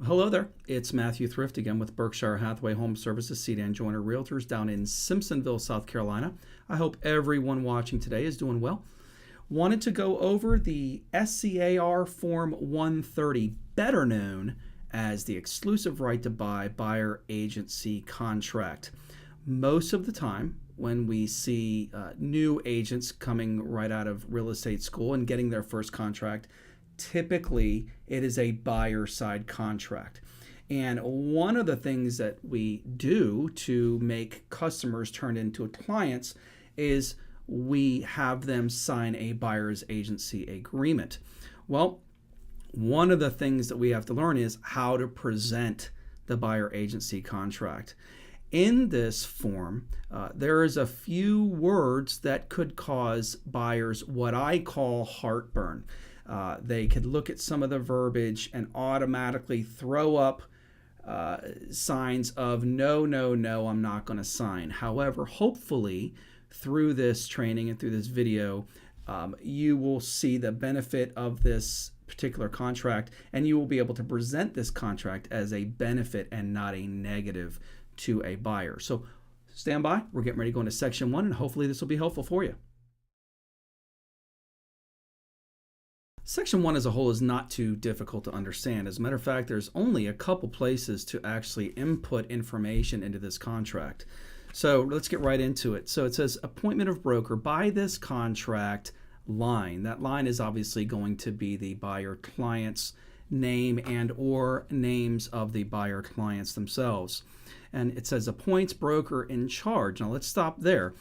Hello there, it's Matthew Thrift again with Berkshire Hathaway Home Services Sedan Joiner Realtors down in Simpsonville, South Carolina. I hope everyone watching today is doing well. Wanted to go over the SCAR Form 130, better known as the Exclusive Right to Buy Buyer Agency Contract. Most of the time when we see new agents coming right out of real estate school and getting their first contract, typically it is a buyer side contract. And one of the things that we do to make customers turn into clients is we have them sign a buyer's agency agreement. Well, one of the things that we have to learn is how to present the buyer agency contract. In this form, there is a few words that could cause buyers what I call heartburn. They could look at some of the verbiage and automatically throw up signs of no, I'm not going to sign. However, hopefully through this training and through this video, you will see the benefit of this particular contract, and you will be able to present this contract as a benefit and not a negative to a buyer. So stand by. We're getting ready to go into section 1, and hopefully this will be helpful for you. Section 1 as a whole is not too difficult to understand. As a matter of fact, there's only a couple places to actually input information into this contract. So let's get right into it. So it says appointment of broker by this contract line. That line is obviously going to be the buyer client's name and or names of the buyer clients themselves. And it says appoints broker in charge. Now let's stop there.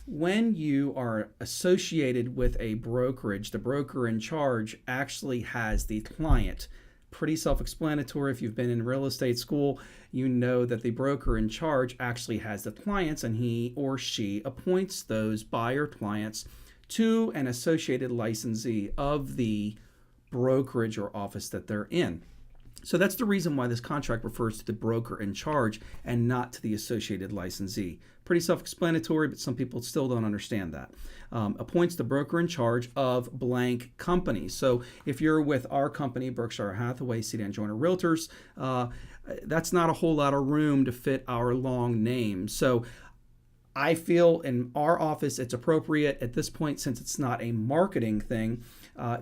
When you are associated with a brokerage, the broker in charge actually has the client. Pretty self-explanatory. If you've been in real estate school, you know that the broker in charge actually has the clients, and he or she appoints those buyer clients to an associated licensee of the brokerage or office that they're in. So that's the reason why this contract refers to the broker in charge and not to the associated licensee. Pretty self-explanatory, but some people still don't understand that. Appoints the broker in charge of blank company. So if you're with our company, Berkshire Hathaway Sedan Joiner Realtors, that's not a whole lot of room to fit our long name. So I feel in our office it's appropriate at this point, since it's not a marketing thing,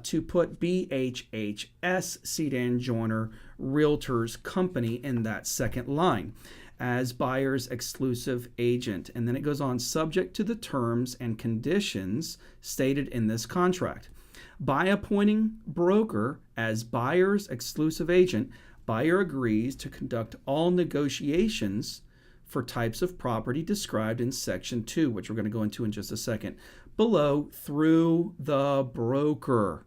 to put BHHS Sedan Joiner Realtors Company in that second line as buyer's exclusive agent. And then it goes on, subject to the terms and conditions stated in this contract. By appointing broker as buyer's exclusive agent, buyer agrees to conduct all negotiations for types of property described in section 2, which we're going to go into in just a second, below through the broker,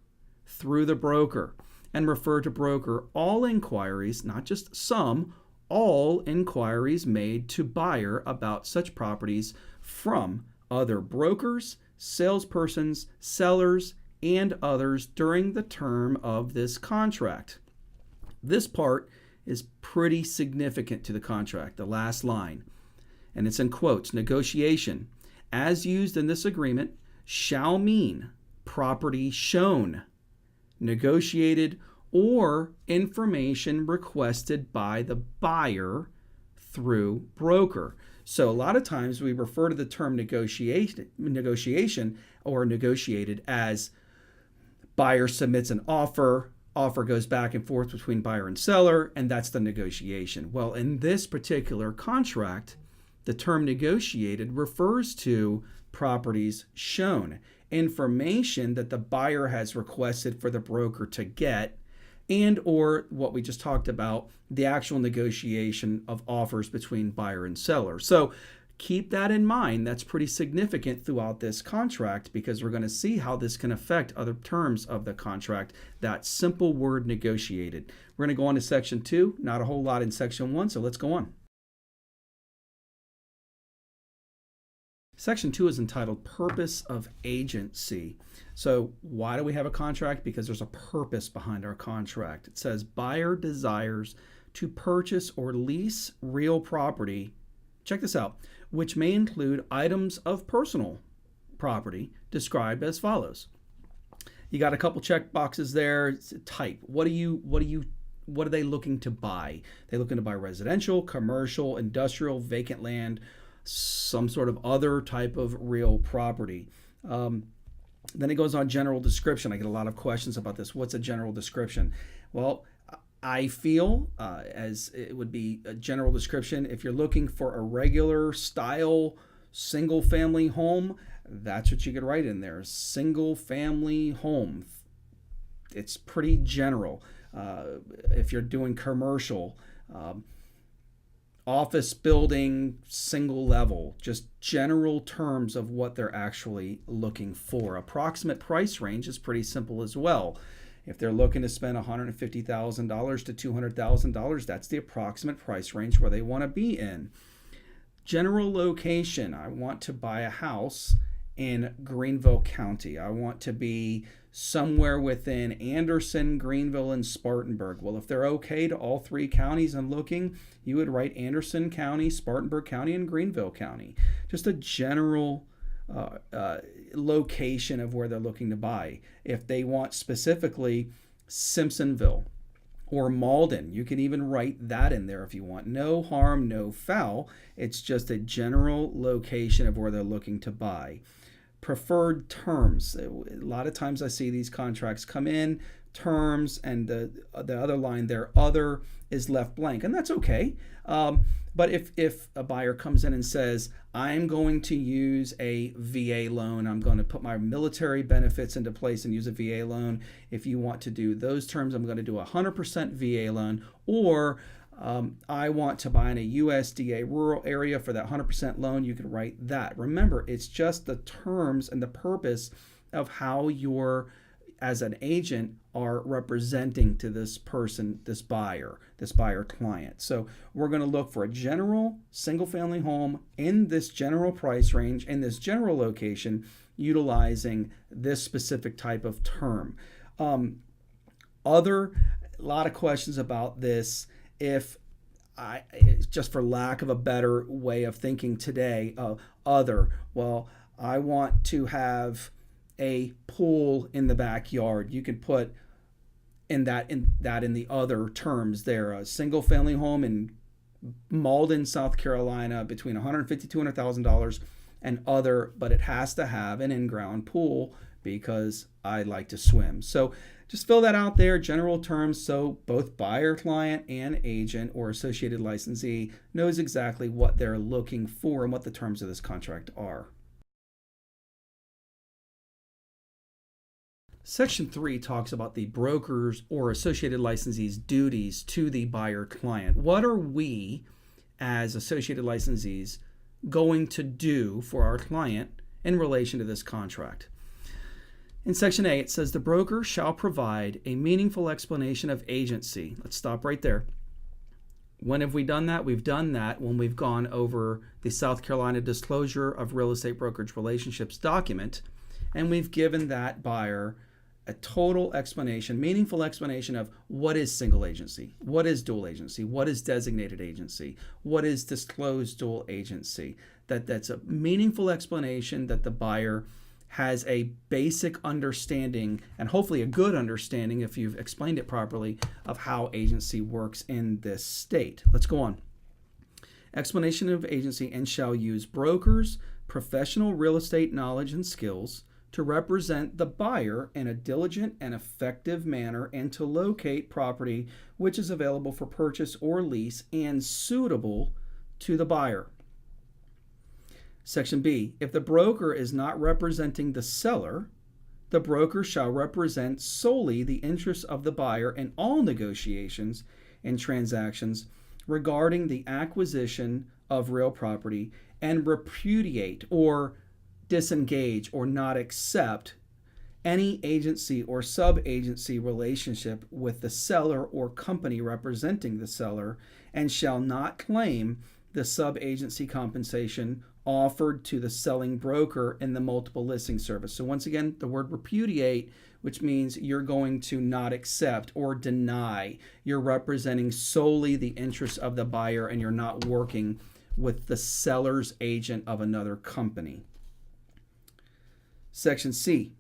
and refer to broker all inquiries, not just some, all inquiries made to buyer about such properties from other brokers, salespersons, sellers, and others during the term of this contract. This part is pretty significant to the contract, the last line, and it's in quotes. Negotiation, as used in this agreement, shall mean property shown, negotiated, or information requested by the buyer through broker. So a lot of times we refer to the term negotiation or negotiated as buyer submits an offer goes back and forth between buyer and seller, and that's the negotiation. Well, in this particular contract, the term negotiated refers to properties shown, information that the buyer has requested for the broker to get, and or what we just talked about, the actual negotiation of offers between buyer and seller. So keep that in mind. That's pretty significant throughout this contract, because we're going to see how this can affect other terms of the contract, that simple word negotiated. We're going to go on to section 2, not a whole lot in section 1, so let's go on. Section 2 is entitled Purpose of Agency. So why do we have a contract? Because there's a purpose behind our contract. It says buyer desires to purchase or lease real property, check this out, which may include items of personal property described as follows. You got a couple check boxes there. It's type. What do you what are they looking to buy? They're looking to buy residential, commercial, industrial, vacant land, some sort of other type of real property. Then it goes on general description. I get a lot of questions about this. What's a general description? Well, I feel as it would be a general description. If you're looking for a regular style single family home, that's what you could write in there. Single family home. It's pretty general. If you're doing commercial, office building, single level, just general terms of what they're actually looking for. Approximate price range is pretty simple as well. If they're looking to spend $150,000 to $200,000, that's the approximate price range where they want to be in. General location, I want to buy a house in Greenville County. I want to be somewhere within Anderson, Greenville, and Spartanburg. Well, if they're okay to all three counties I'm looking, you would write Anderson County, Spartanburg County, and Greenville County. Just a general location of where they're looking to buy. If they want specifically Simpsonville or Malden, you can even write that in there if you want. No harm, no foul. It's just a general location of where they're looking to buy. Preferred terms. A lot of times I see these contracts come in, terms, and the other line there, other, is left blank, and that's okay. But if a buyer comes in and says, I'm going to use a VA loan, I'm going to put my military benefits into place and use a VA loan. If you want to do those terms, I'm going to do a 100% VA loan, or I want to buy in a USDA rural area for that 100% loan, you can write that. Remember, it's just the terms and the purpose of how you're, as an agent, are representing to this person, this buyer client. So we're going to look for a general single family home in this general price range, in this general location, utilizing this specific type of term. A lot of questions about this. If just for lack of a better way of thinking today, other, well, I want to have a pool in the backyard. You can put in the other terms there. A single family home in Malden, South Carolina, between $150,000 to $200,000, and other, but it has to have an in-ground pool because I like to swim. So just fill that out there, general terms, so both buyer, client, and agent or associated licensee knows exactly what they're looking for and what the terms of this contract are. Section 3 talks about the broker's or associated licensee's duties to the buyer client. What are we, as associated licensees, going to do for our client in relation to this contract? In Section A, it says the broker shall provide a meaningful explanation of agency. Let's stop right there. When have we done that? We've done that when we've gone over the South Carolina Disclosure of Real Estate Brokerage Relationships document, and we've given that buyer a total explanation, meaningful explanation of what is single agency, what is dual agency, what is designated agency, what is disclosed dual agency. That's a meaningful explanation that the buyer has a basic understanding, and hopefully a good understanding if you've explained it properly, of how agency works in this state. Let's go on. Explanation of agency, and shall use brokers' professional real estate knowledge and skills to represent the buyer in a diligent and effective manner and to locate property which is available for purchase or lease and suitable to the buyer. Section B, if the broker is not representing the seller, the broker shall represent solely the interests of the buyer in all negotiations and transactions regarding the acquisition of real property and repudiate or disengage or not accept any agency or sub-agency relationship with the seller or company representing the seller, and shall not claim the sub-agency compensation offered to the selling broker in the multiple listing service. So once again, the word repudiate, which means you're going to not accept or deny. You're representing solely the interests of the buyer and you're not working with the seller's agent of another company. Section C,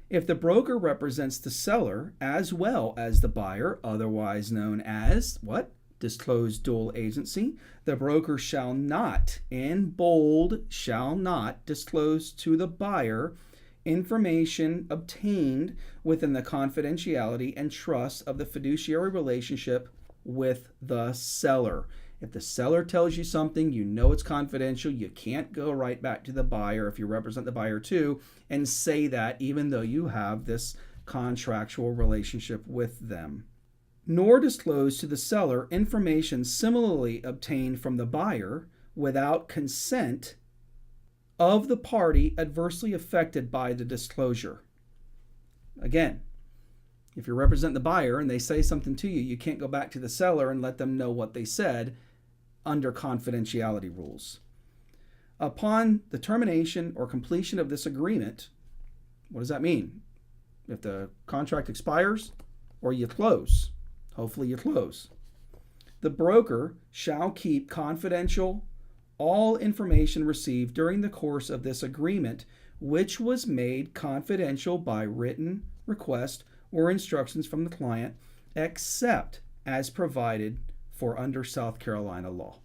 If the broker represents the seller as well as the buyer, otherwise known as what? Disclosed dual agency, the broker shall not, in bold, shall not disclose to the buyer information obtained within the confidentiality and trust of the fiduciary relationship with the seller. If the seller tells you something, you know it's confidential. You can't go right back to the buyer if you represent the buyer too and say that even though you have this contractual relationship with them. Nor disclose to the seller information similarly obtained from the buyer without consent of the party adversely affected by the disclosure. Again, if you represent the buyer and they say something to you, you can't go back to the seller and let them know what they said under confidentiality rules. Upon the termination or completion of this agreement, what does that mean? If the contract expires or you close, hopefully you close, the broker shall keep confidential all information received during the course of this agreement, which was made confidential by written request or instructions from the client, except as provided for under South Carolina law.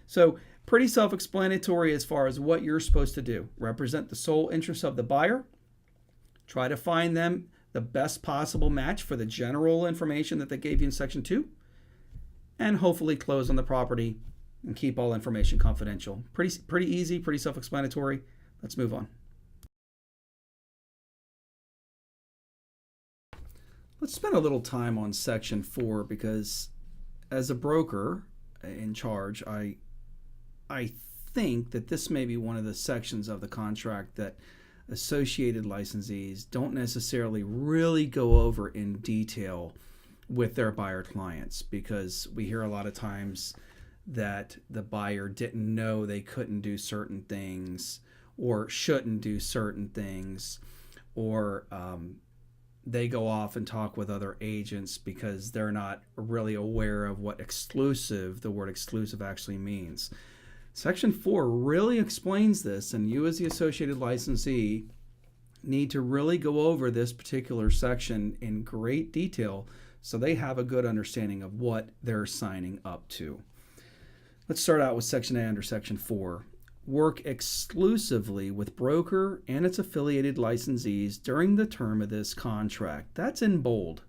So pretty self-explanatory as far as what you're supposed to do. Represent the sole interests of the buyer. Try to find them the best possible match for the general information that they gave you in Section 2. And hopefully close on the property and keep all information confidential. Pretty easy, pretty self-explanatory. Let's move on. Let's spend a little time on Section 4 because as a broker in charge, I think that this may be one of the sections of the contract that associated licensees don't necessarily really go over in detail with their buyer clients, because we hear a lot of times that the buyer didn't know they couldn't do certain things or shouldn't do certain things, or they go off and talk with other agents because they're not really aware of what the word exclusive actually means. Section 4 really explains this, and you as the associated licensee need to really go over this particular section in great detail so they have a good understanding of what they're signing up to. Let's start out with Section A under Section 4. Work exclusively with broker and its affiliated licensees during the term of this contract. That's in bold.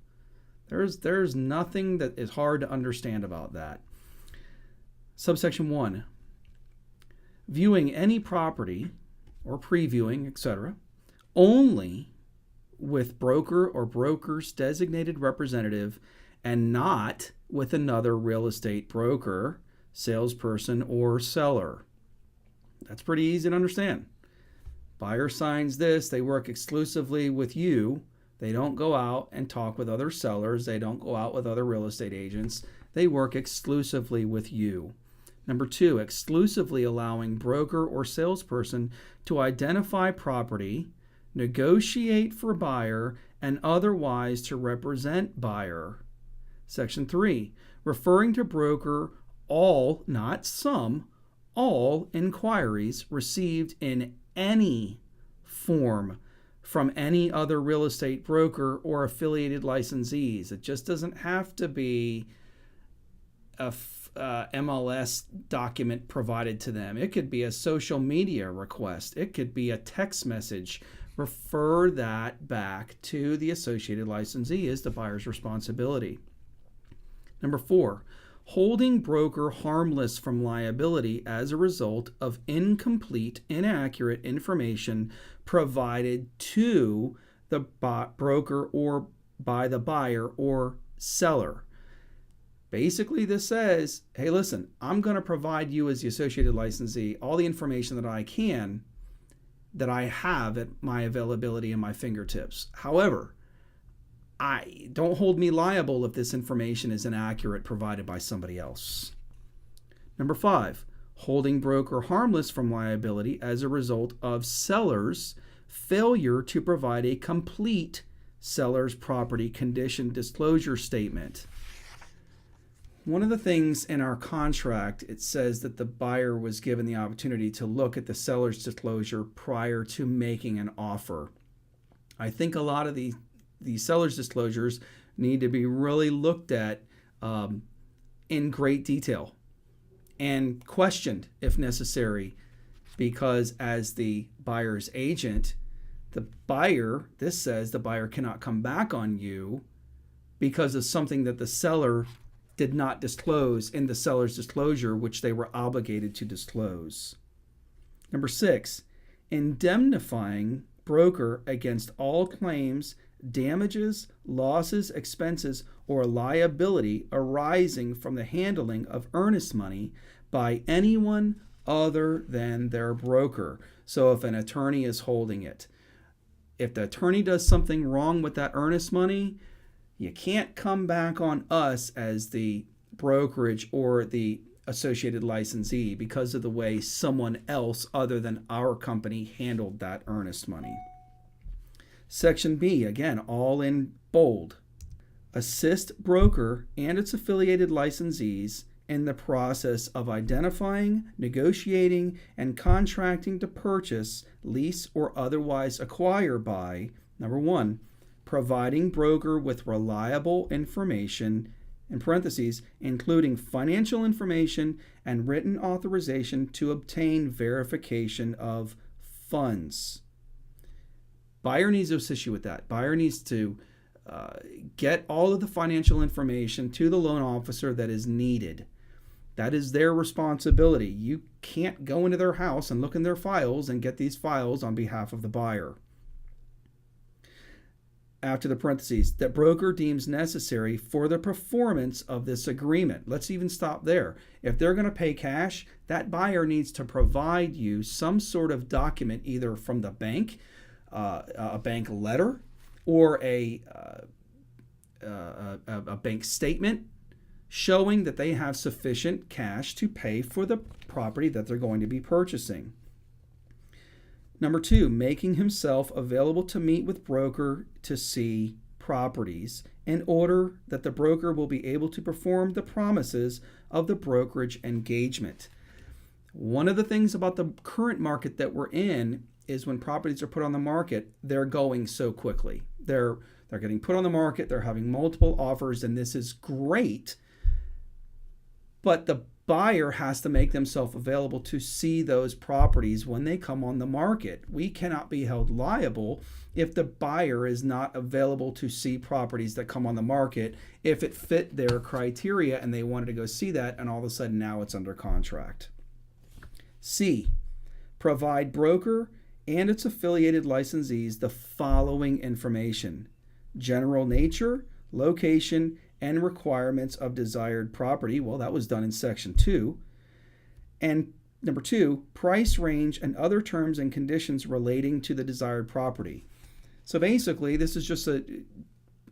There's nothing that is hard to understand about that. Subsection 1. Viewing any property or previewing, etc., only with broker or broker's designated representative and not with another real estate broker, salesperson, or seller. That's pretty easy to understand. Buyer signs this, they work exclusively with you. They don't go out and talk with other sellers. They don't go out with other real estate agents. They work exclusively with you. Number 2, exclusively allowing broker or salesperson to identify property, negotiate for buyer, and otherwise to represent buyer. Section 3, referring to broker all, not some, all inquiries received in any form from any other real estate broker or affiliated licensees. It just doesn't have to be a MLS document provided to them. It could be a social media request. It could be a text message. Refer that back to the associated licensee as the buyer's responsibility. Number 4, holding broker harmless from liability as a result of incomplete, inaccurate information provided to the broker or by the buyer or seller. Basically, this says, hey, listen, I'm going to provide you as the associated licensee all the information that I can, that I have at my availability and my fingertips. However, don't hold me liable if this information is inaccurate provided by somebody else. Number 5, holding broker harmless from liability as a result of seller's failure to provide a complete seller's property condition disclosure statement. One of the things in our contract, it says that the buyer was given the opportunity to look at the seller's disclosure prior to making an offer. I think a lot of the seller's disclosures need to be really looked at in great detail and questioned if necessary, because as the buyer's agent, this says the buyer cannot come back on you because of something that the seller did not disclose in the seller's disclosure, which they were obligated to disclose. Number 6, indemnifying broker against all claims, damages, losses, expenses, or liability arising from the handling of earnest money by anyone other than their broker. So if an attorney is holding it, if the attorney does something wrong with that earnest money, you can't come back on us as the brokerage or the associated licensee because of the way someone else other than our company handled that earnest money. Section B, again, all in bold. Assist broker and its affiliated licensees in the process of identifying, negotiating, and contracting to purchase, lease, or otherwise acquire by, number 1, providing broker with reliable information, in parentheses, including financial information and written authorization to obtain verification of funds. Buyer needs to assist you with that. Buyer needs to get all of the financial information to the loan officer that is needed. That is their responsibility. You can't go into their house and look in their files and get these files on behalf of the buyer. After the parentheses, that broker deems necessary for the performance of this agreement. Let's even stop there. If they're going to pay cash, that buyer needs to provide you some sort of document, either from the bank, a bank letter, or a bank statement showing that they have sufficient cash to pay for the property that they're going to be purchasing. Number 2, making himself available to meet with broker to see properties in order that the broker will be able to perform the promises of the brokerage engagement. One of the things about the current market that we're in is when properties are put on the market, they're going so quickly. They're getting put on the market, they're having multiple offers, and this is great. But the buyer has to make themselves available to see those properties when they come on the market. We cannot be held liable if the buyer is not available to see properties that come on the market if it fit their criteria and they wanted to go see that, and all of a sudden now it's under contract. C, provide broker and its affiliated licensees the following information: general nature, location, and requirements of desired property. Well, that was done in Section 2. And number 2, price range and other terms and conditions relating to the desired property. So basically, this is just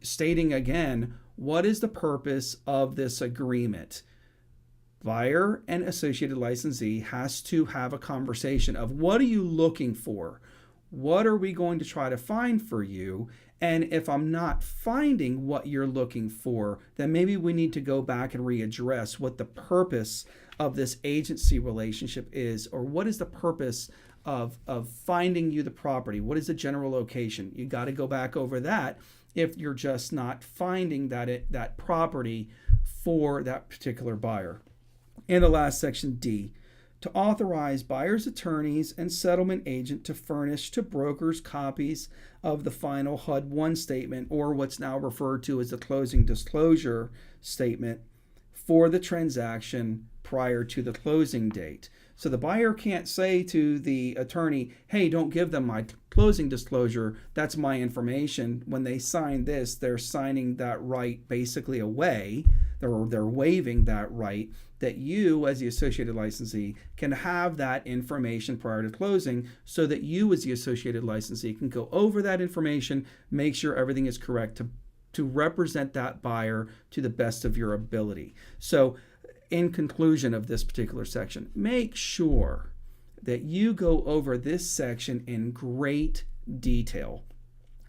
stating again, what is the purpose of this agreement? Buyer and associated licensee has to have a conversation of, what are you looking for? What are we going to try to find for you? And if I'm not finding what you're looking for, then maybe we need to go back and readdress what the purpose of this agency relationship is, or what is the purpose of finding you the property? What is the general location? You got to go back over that if you're just not finding that property for that particular buyer. And the last section, D, to authorize buyer's attorneys and settlement agent to furnish to brokers copies of the final HUD-1 statement, or what's now referred to as the closing disclosure statement, for the transaction prior to the closing date. So the buyer can't say to the attorney, hey, don't give them my closing disclosure. That's my information. When they sign this, they're signing that right basically away. They're waiving that right that you, as the associated licensee, can have that information prior to closing, so that you, as the associated licensee, can go over that information, make sure everything is correct to represent that buyer to the best of your ability. So in conclusion of this particular section, make sure that you go over this section in great detail,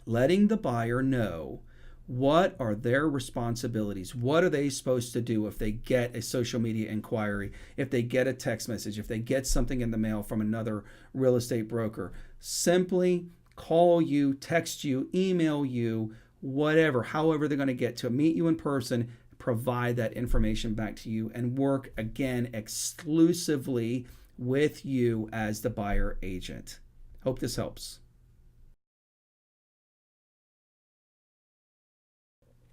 letting the buyer know what are their responsibilities. What are they supposed to do if they get a social media inquiry, if they get a text message, if they get something in the mail from another real estate broker? Simply call you, text you, email you, whatever, however they're going to get to meet you in person, provide that information back to you, and work again exclusively with you as the buyer agent. Hope this helps.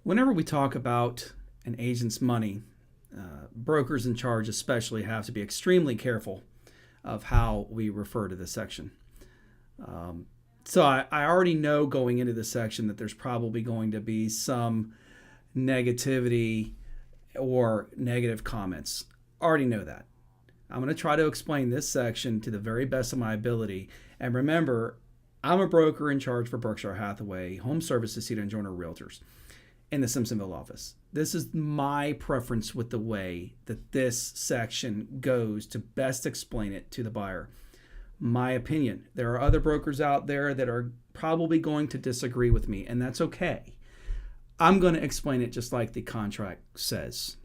Whenever we talk about an agent's money, brokers in charge especially have to be extremely careful of how we refer to this section. So I already know going into this section that there's probably going to be some negativity or negative comments. Already know that. I'm going to try to explain this section to the very best of my ability. And remember, I'm a broker in charge for Berkshire Hathaway Home Services, Cedar and Joiner Realtors in the Simpsonville office. This is my preference with the way that this section goes to best explain it to the buyer. My opinion. There are other brokers out there that are probably going to disagree with me, and that's okay. I'm going to explain it just like the contract says.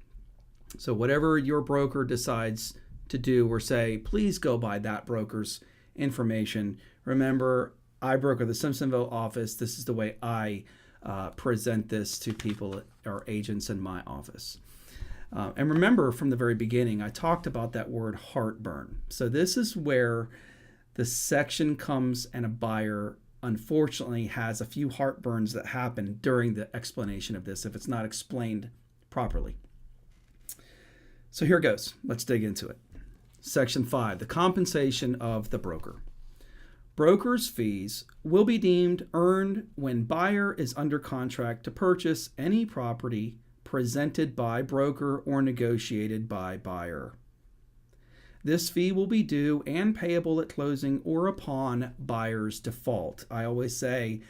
So whatever your broker decides to do or say, please go by that broker's information. Remember, I broker the Simpsonville office. This is the way I present this to people or agents in my office. And remember, from the very beginning, I talked about that word heartburn. So this is where the section comes and a buyer unfortunately has a few heartburns that happen during the explanation of this if it's not explained properly. So here it goes. Let's dig into it. Section 5, the compensation of the broker. Broker's fees will be deemed earned when buyer is under contract to purchase any property presented by broker or negotiated by buyer. This fee will be due and payable at closing or upon buyer's default. I always say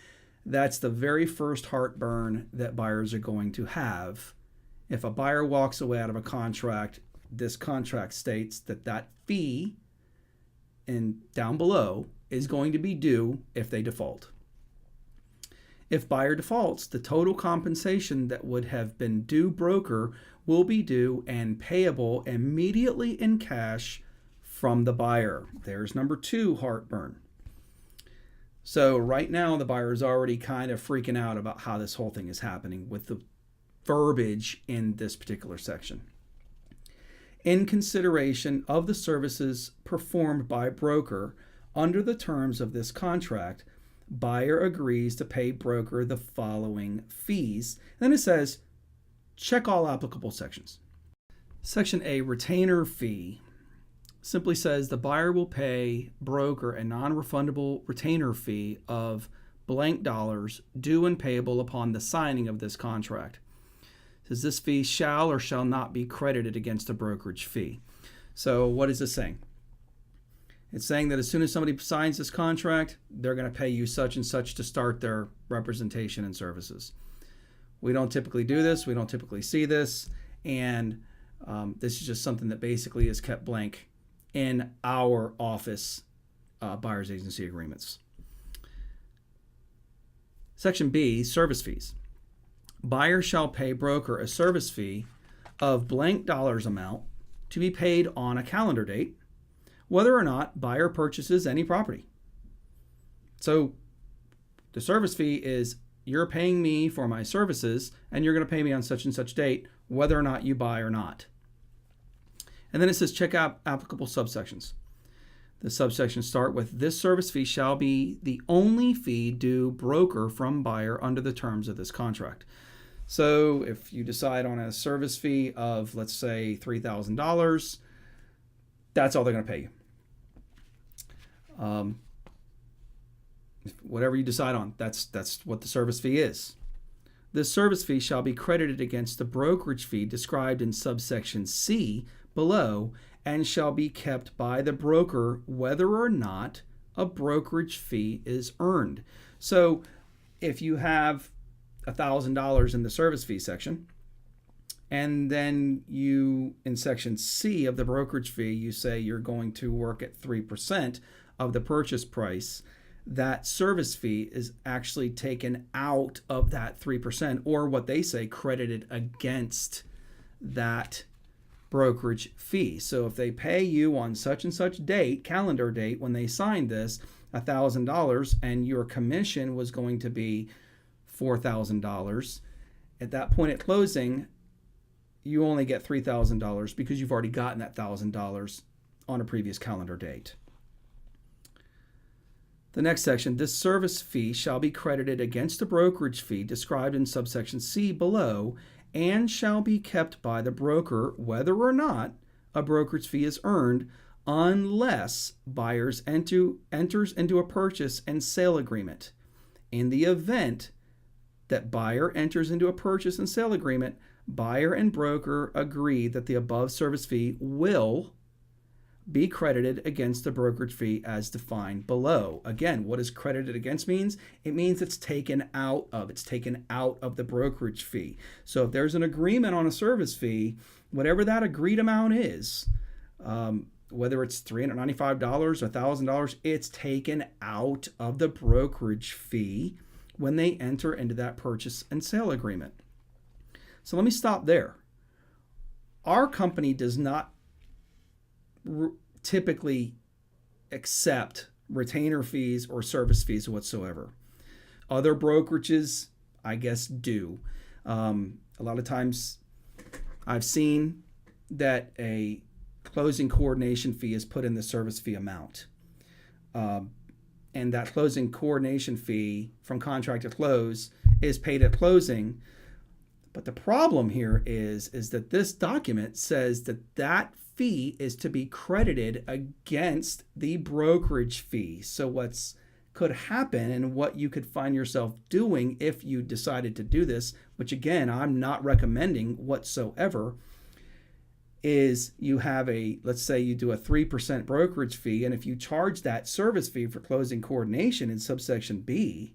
that's the very first heartburn that buyers are going to have. If a buyer walks away out of a contract, this contract states that that fee and down below is going to be due if they default. If buyer defaults, the total compensation that would have been due broker will be due and payable immediately in cash from the buyer. There's number 2 heartburn. So right now the buyer is already kind of freaking out about how this whole thing is happening with the verbiage in this particular section. In consideration of the services performed by broker under the terms of this contract, buyer agrees to pay broker the following fees. And then it says, check all applicable sections. Section A, retainer fee, simply says the buyer will pay broker a non-refundable retainer fee of blank dollars due and payable upon the signing of this contract. It says this fee shall or shall not be credited against a brokerage fee. So what is this saying? It's saying that as soon as somebody signs this contract, they're going to pay you such and such to start their representation and services. We don't typically do this. We don't typically see this. And this is just something that basically is kept blank in our office buyer's agency agreements. Section B, service fees. Buyer shall pay broker a service fee of blank dollars amount to be paid on a calendar date, whether or not buyer purchases any property. So the service fee is you're paying me for my services and you're going to pay me on such and such date, whether or not you buy or not. And then it says check out applicable subsections. The subsections start with this service fee shall be the only fee due broker from buyer under the terms of this contract. So if you decide on a service fee of, let's say, $3,000, that's all they're going to pay you. Whatever you decide on, that's what the service fee is. This service fee shall be credited against the brokerage fee described in subsection C below and shall be kept by the broker whether or not a brokerage fee is earned. So if you have $1,000 in the service fee section, and then you, in section C of the brokerage fee, you say you're going to work at 3% of the purchase price, that service fee is actually taken out of that 3%, or what they say credited against that brokerage fee. So if they pay you on such and such date, calendar date, when they sign this, $1,000 and your commission was going to be $4,000, at that point at closing, you only get $3,000 because you've already gotten that $1,000 on a previous calendar date. The next section, this service fee shall be credited against the brokerage fee described in subsection C below and shall be kept by the broker whether or not a brokerage fee is earned unless buyers enters into a purchase and sale agreement. In the event that buyer enters into a purchase and sale agreement, buyer and broker agree that the above service fee will be credited against the brokerage fee as defined below. Again, what does credited against means? It means it's taken out of. It's taken out of the brokerage fee. So if there's an agreement on a service fee, whatever that agreed amount is, whether it's $395 or $1,000, it's taken out of the brokerage fee when they enter into that purchase and sale agreement. So let me stop there. Our company does not typically accept retainer fees or service fees whatsoever. Other brokerages, I guess, do. A lot of times I've seen that a closing coordination fee is put in the service fee amount. And that closing coordination fee from contract to close is paid at closing. But the problem here is that this document says that that fee is to be credited against the brokerage fee. So what's could happen and what you could find yourself doing if you decided to do this, which again, I'm not recommending whatsoever, is you have let's say you do a 3% brokerage fee, and if you charge that service fee for closing coordination in subsection B,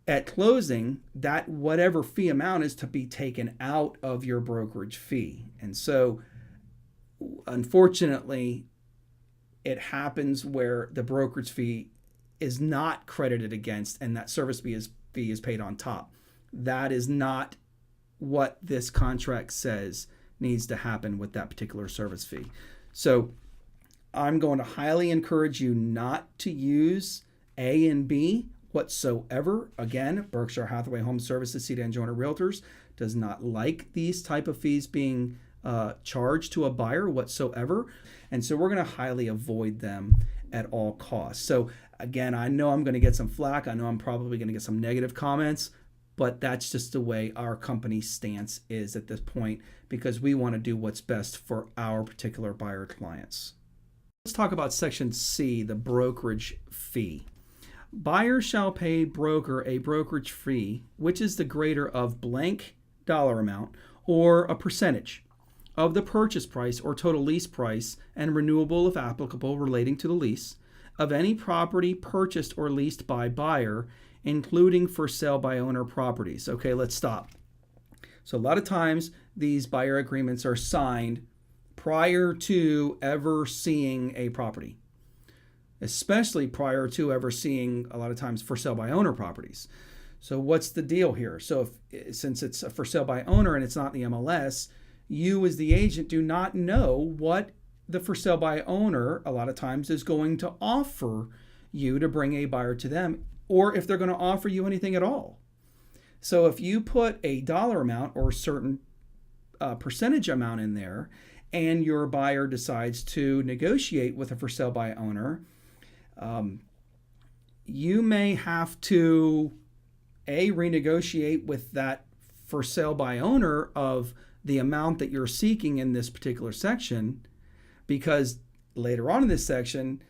at closing, that whatever fee amount is to be taken out of your brokerage fee. And so, unfortunately, it happens where the brokerage fee is not credited against and that service fee is paid on top. That is not what this contract says needs to happen with that particular service fee. So I'm going to highly encourage you not to use A and B whatsoever. Again, Berkshire Hathaway Home Services, Seat and Joiner Realtors does not like these type of fees being charged to a buyer whatsoever. And so we're going to highly avoid them at all costs. So again, I know I'm going to get some flack. I know I'm probably going to get some negative comments, but that's just the way our company's stance is at this point because we want to do what's best for our particular buyer clients. Let's talk about section C, the brokerage fee. Buyer shall pay broker a brokerage fee, which is the greater of blank dollar amount or a percentage of the purchase price or total lease price and renewable if applicable relating to the lease of any property purchased or leased by buyer, including for sale by owner properties. Okay, let's stop. So a lot of times these buyer agreements are signed prior to ever seeing a property, especially prior to ever seeing a lot of times for sale by owner properties. So what's the deal here? So since it's a for sale by owner and it's not in the MLS, you as the agent do not know what the for sale by owner a lot of times is going to offer you to bring a buyer to them, or if they're going to offer you anything at all. So if you put a dollar amount or a certain percentage amount in there and your buyer decides to negotiate with a for sale by owner, you may have to renegotiate with that for sale by owner of the amount that you're seeking in this particular section, because later on in this section,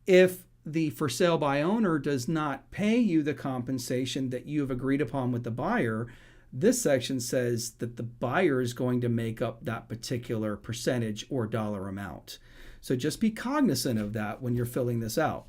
if the for sale by owner does not pay you the compensation that you have agreed upon with the buyer, this section says that the buyer is going to make up that particular percentage or dollar amount. So just be cognizant of that when you're filling this out.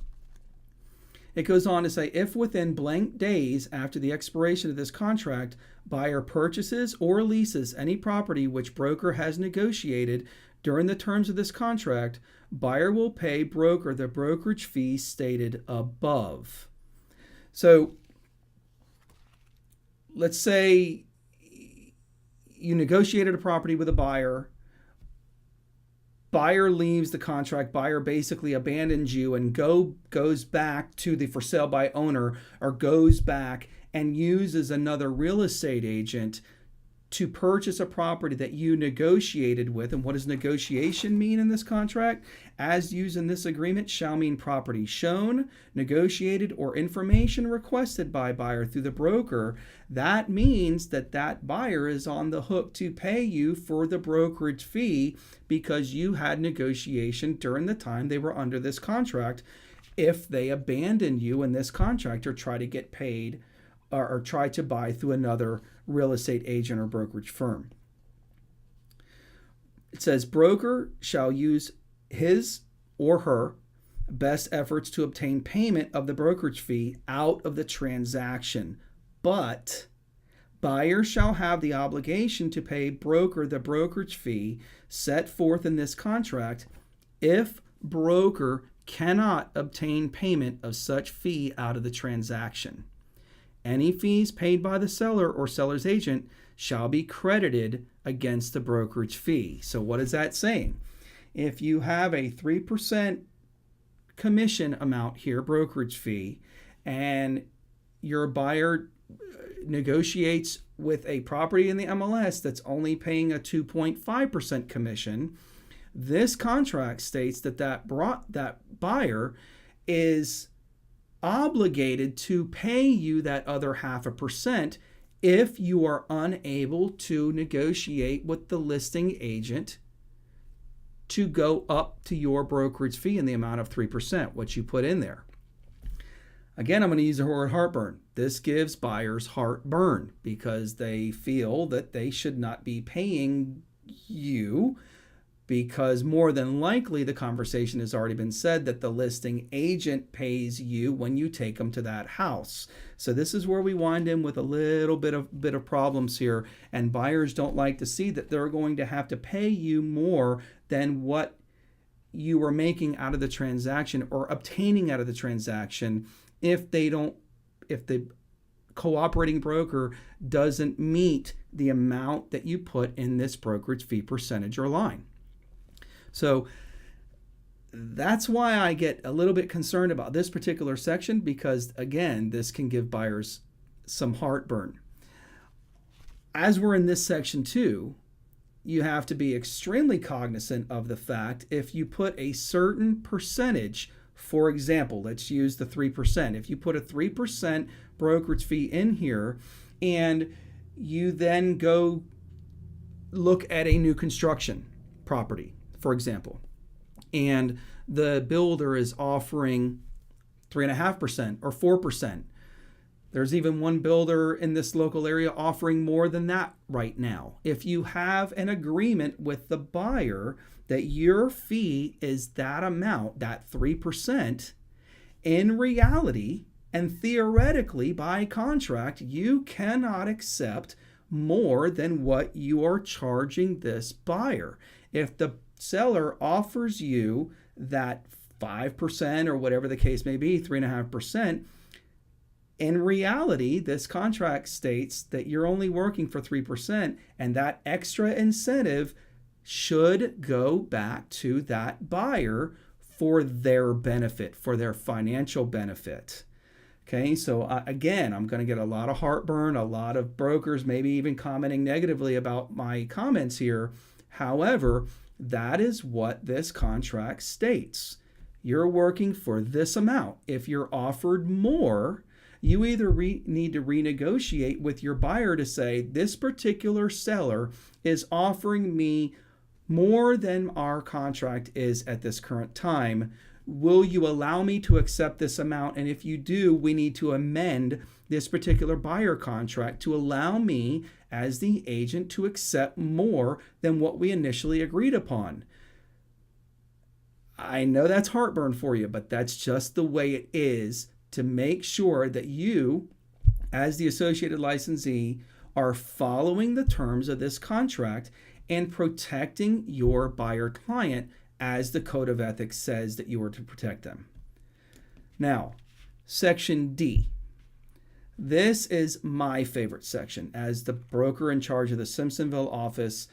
It goes on to say, if within blank days after the expiration of this contract, buyer purchases or leases any property which broker has negotiated during the terms of this contract, buyer will pay broker the brokerage fee stated above. So let's say you negotiated a property with a buyer buyer leaves the contract, buyer basically abandons you and goes back to the for sale by owner, or goes back and uses another real estate agent to purchase a property that you negotiated with. And what does negotiation mean in this contract? As used in this agreement shall mean property shown, negotiated, or information requested by buyer through the broker. That means that that buyer is on the hook to pay you for the brokerage fee because you had negotiation during the time they were under this contract. If they abandon you in this contract or try to get paid or try to buy through another real estate agent or brokerage firm. It says broker shall use his or her best efforts to obtain payment of the brokerage fee out of the transaction, but buyer shall have the obligation to pay broker the brokerage fee set forth in this contract if broker cannot obtain payment of such fee out of the transaction. Any fees paid by the seller or seller's agent shall be credited against the brokerage fee. So what is that saying? If you have a 3% commission amount here, brokerage fee, and your buyer negotiates with a property in the MLS that's only paying a 2.5% commission, this contract states that that buyer is obligated to pay you that other 0.5% if you are unable to negotiate with the listing agent to go up to your brokerage fee in the amount of 3%, what you put in there. Again, I'm going to use the word heartburn. This gives buyers heartburn because they feel that they should not be paying you, because more than likely the conversation has already been said that the listing agent pays you when you take them to that house. So this is where we wind in with a little bit of problems here, and buyers don't like to see that they're going to have to pay you more than what you were making out of the transaction or obtaining out of the transaction if the cooperating broker doesn't meet the amount that you put in this brokerage fee percentage or line. So that's why I get a little bit concerned about this particular section, because again, this can give buyers some heartburn. As we're in this section too, you have to be extremely cognizant of the fact if you put a certain percentage, for example, let's use the 3%. If you put a 3% brokerage fee in here and you then go look at a new construction property, for example, and the builder is offering 3.5% or 4%. There's even one builder in this local area offering more than that right now. If you have an agreement with the buyer that your fee is that amount, that 3%, in reality and theoretically by contract, you cannot accept more than what you are charging this buyer. If the seller offers you that 5% or whatever the case may be, 3.5%, in reality, this contract states that you're only working for 3%, and that extra incentive should go back to that buyer for their benefit, for their financial benefit. Okay, so again, I'm going to get a lot of heartburn, a lot of brokers maybe even commenting negatively about my comments here. However, that is what this contract states. You're working for this amount. If you're offered more, you either need to renegotiate with your buyer to say, this particular seller is offering me more than our contract is at this current time. Will you allow me to accept this amount? And if you do, we need to amend this particular buyer contract to allow me as the agent to accept more than what we initially agreed upon. I know that's heartburn for you, but that's just the way it is, to make sure that you, as the associated licensee, are following the terms of this contract and protecting your buyer client as the Code of Ethics says that you are to protect them. Now, Section D. This is my favorite section as the broker in charge of the Simpsonville office,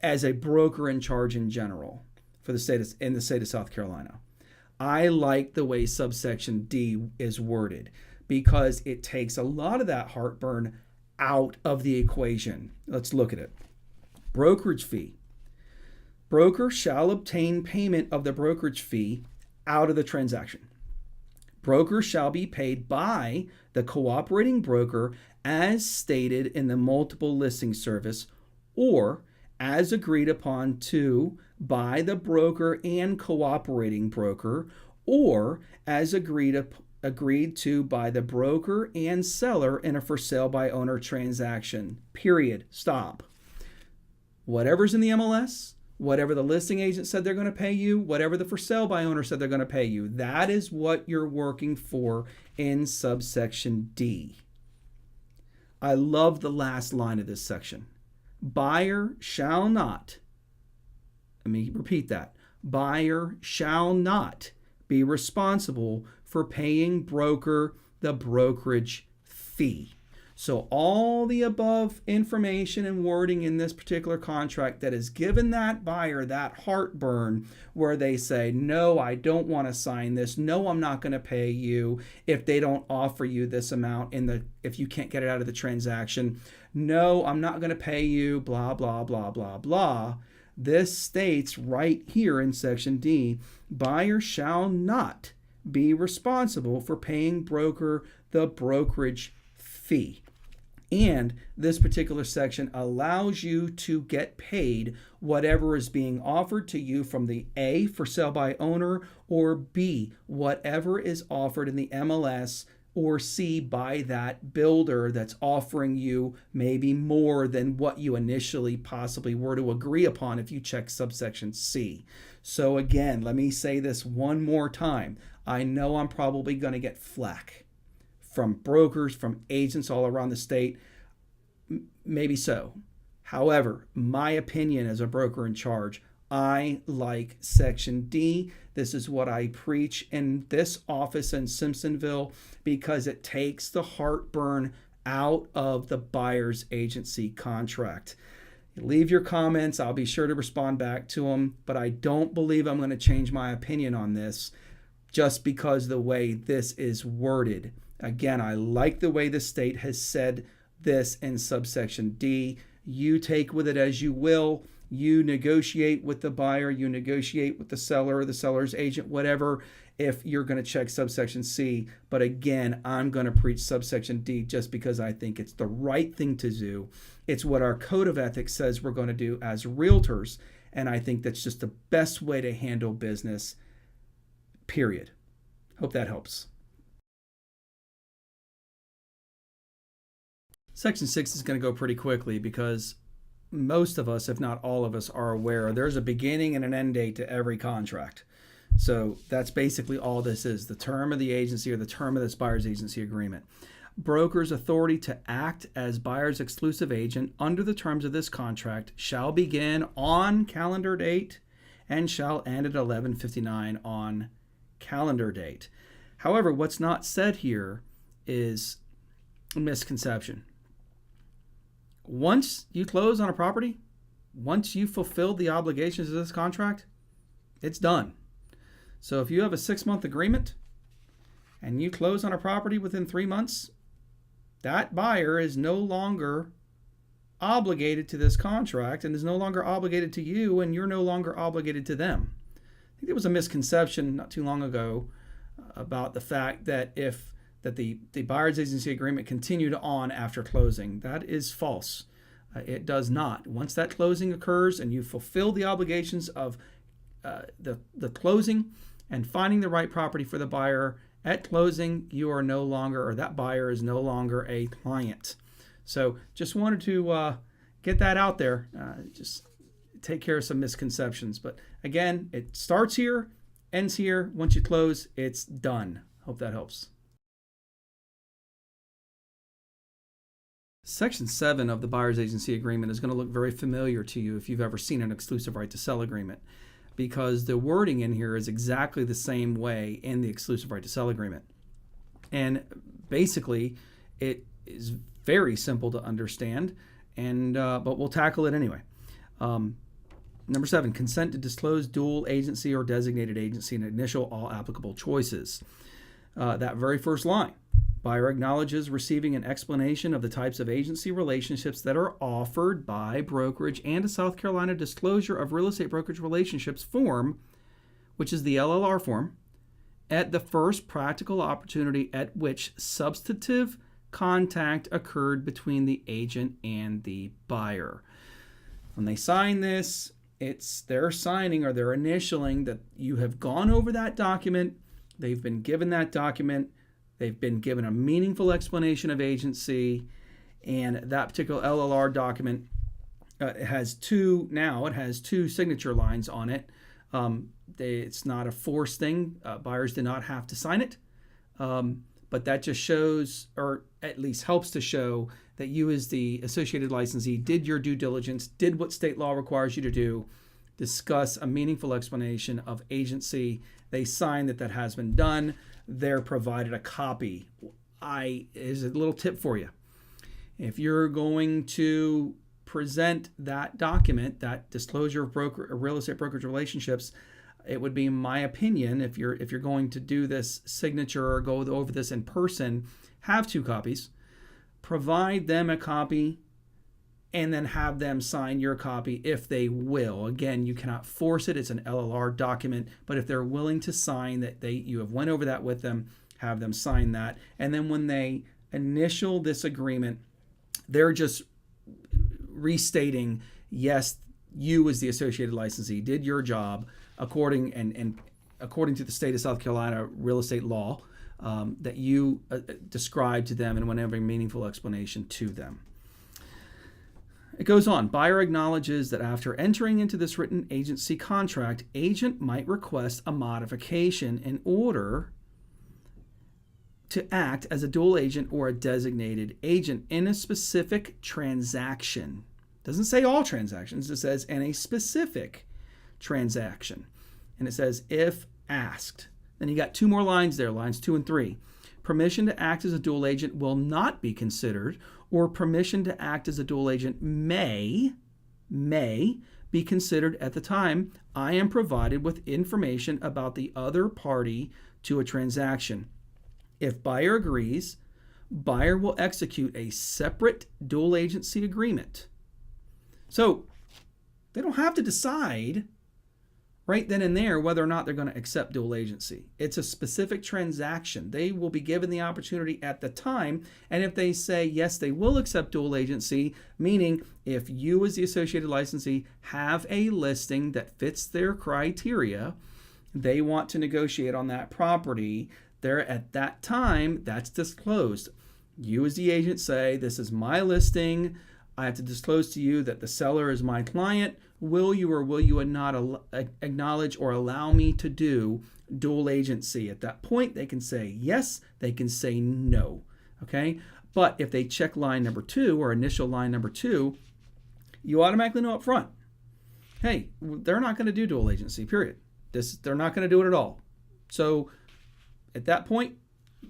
as a broker in charge in general. for the state in the state of South Carolina. I like the way subsection D is worded because it takes a lot of that heartburn out of the equation. Let's look at it. Brokerage fee. Broker shall obtain payment of the brokerage fee out of the transaction. Broker shall be paid by the cooperating broker as stated in the multiple listing service or as agreed upon to by the broker and cooperating broker or as agreed to by the broker and seller in a for sale by owner transaction. Period. Stop. Whatever's in the MLS, whatever the listing agent said they're going to pay you, whatever the for sale by owner said they're going to pay you, that is what you're working for in subsection D. I love the last line of this section. Buyer shall not, let me repeat that, buyer shall not be responsible for paying broker the brokerage fee. So all the above information and wording in this particular contract that has given that buyer that heartburn where they say, no, I don't want to sign this. No, I'm not going to pay you if they don't offer you this amount if you can't get it out of the transaction. No, I'm not going to pay you, blah, blah, blah, blah, blah. This states right here in section D, buyer shall not be responsible for paying broker the brokerage fee. And this particular section allows you to get paid whatever is being offered to you from the A, for sale by owner, or B, whatever is offered in the MLS, or C, by that builder that's offering you maybe more than what you initially possibly were to agree upon if you check subsection C. So again, let me say this one more time. I know I'm probably going to get flack from brokers, from agents all around the state. Maybe so. However, my opinion as a broker in charge, I like section D. This is what I preach in this office in Simpsonville because it takes the heartburn out of the buyer's agency contract. Leave your comments. I'll be sure to respond back to them, but I don't believe I'm going to change my opinion on this just because the way this is worded. Again, I like the way the state has said this in subsection D. You take with it as you will. You negotiate with the buyer, you negotiate with the seller, the seller's agent, whatever, if you're going to check subsection C. But again, I'm going to preach subsection D just because I think it's the right thing to do. It's what our code of ethics says we're going to do as realtors. And I think that's just the best way to handle business, period. Hope that helps. Section 6 is going to go pretty quickly because most of us, if not all of us, are aware there's a beginning and an end date to every contract. So that's basically all this is, the term of the agency or the term of this buyer's agency agreement. Broker's authority to act as buyer's exclusive agent under the terms of this contract shall begin on calendar date and shall end at 11:59 on calendar date. However, what's not said here is a misconception. Once you close on a property, once you fulfill the obligations of this contract, it's done. So if you have a 6-month agreement and you close on a property within 3 months, that buyer is no longer obligated to this contract and is no longer obligated to you, and you're no longer obligated to them. I think there was a misconception not too long ago about the fact that the buyer's agency agreement continued on after closing. That is false. It does not. Once that closing occurs and you fulfill the obligations of the closing and finding the right property for the buyer at closing, you are no longer, or that buyer is no longer a client. So just wanted to get that out there. Just take care of some misconceptions. But again, it starts here, ends here. Once you close, it's done. Hope that helps. Section 7 of the buyer's agency agreement is going to look very familiar to you if you've ever seen an exclusive right to sell agreement, because the wording in here is exactly the same way in the exclusive right to sell agreement. And basically, it is very simple to understand, and but we'll tackle it anyway. Number 7, consent to disclose dual agency or designated agency and initial all applicable choices. That very first line, buyer acknowledges receiving an explanation of the types of agency relationships that are offered by brokerage and a South Carolina disclosure of real estate brokerage relationships form, which is the LLR form, at the first practical opportunity at which substantive contact occurred between the agent and the buyer. When they sign this, it's their signing or their initialing that you have gone over that document, they've been given that document, they've been given a meaningful explanation of agency, and that particular LLR document has two signature lines on it. It's not a forced thing. Buyers do not have to sign it. But that just shows, or at least helps to show, that you as the associated licensee did your due diligence, did what state law requires you to do, discuss a meaningful explanation of agency. They sign that has been done. They're provided a copy. Here's a little tip for you. If you're going to present that document, that disclosure of real estate brokerage relationships, it would be my opinion, if you're going to do this signature or go over this in person, have 2 copies. Provide them a copy and then have them sign your copy if they will. Again, you cannot force it. It's an LLR document, but if they're willing to sign that you have went over that with them, have them sign that. And then when they initial this agreement, they're just restating, yes, you as the associated licensee did your job according to the state of South Carolina real estate law, that you described to them and went over a meaningful explanation to them. It goes on. Buyer acknowledges that after entering into this written agency contract, agent might request a modification in order to act as a dual agent or a designated agent in a specific transaction. Doesn't say all transactions. It says in a specific transaction. And it says if asked. Then you got 2 more lines there, lines 2 and 3. Permission to act as a dual agent will not be considered, or permission to act as a dual agent may be considered at the time I am provided with information about the other party to a transaction. If buyer agrees, buyer will execute a separate dual agency agreement. So they don't have to decide right then and there whether or not they're going to accept dual agency. It's a specific transaction. They will be given the opportunity at the time, and if they say yes, they will accept dual agency, meaning if you as the associated licensee have a listing that fits their criteria, they want to negotiate on that property, there at that time, that's disclosed. You as the agent say, this is my listing, I have to disclose to you that the seller is my client. Will you or will you not acknowledge or allow me to do dual agency? At that point, they can say yes, they can say no. Okay? But if they check line number 2 or initial line number 2, you automatically know up front, hey, they're not going to do dual agency, period. They're not going to do it at all. So at that point,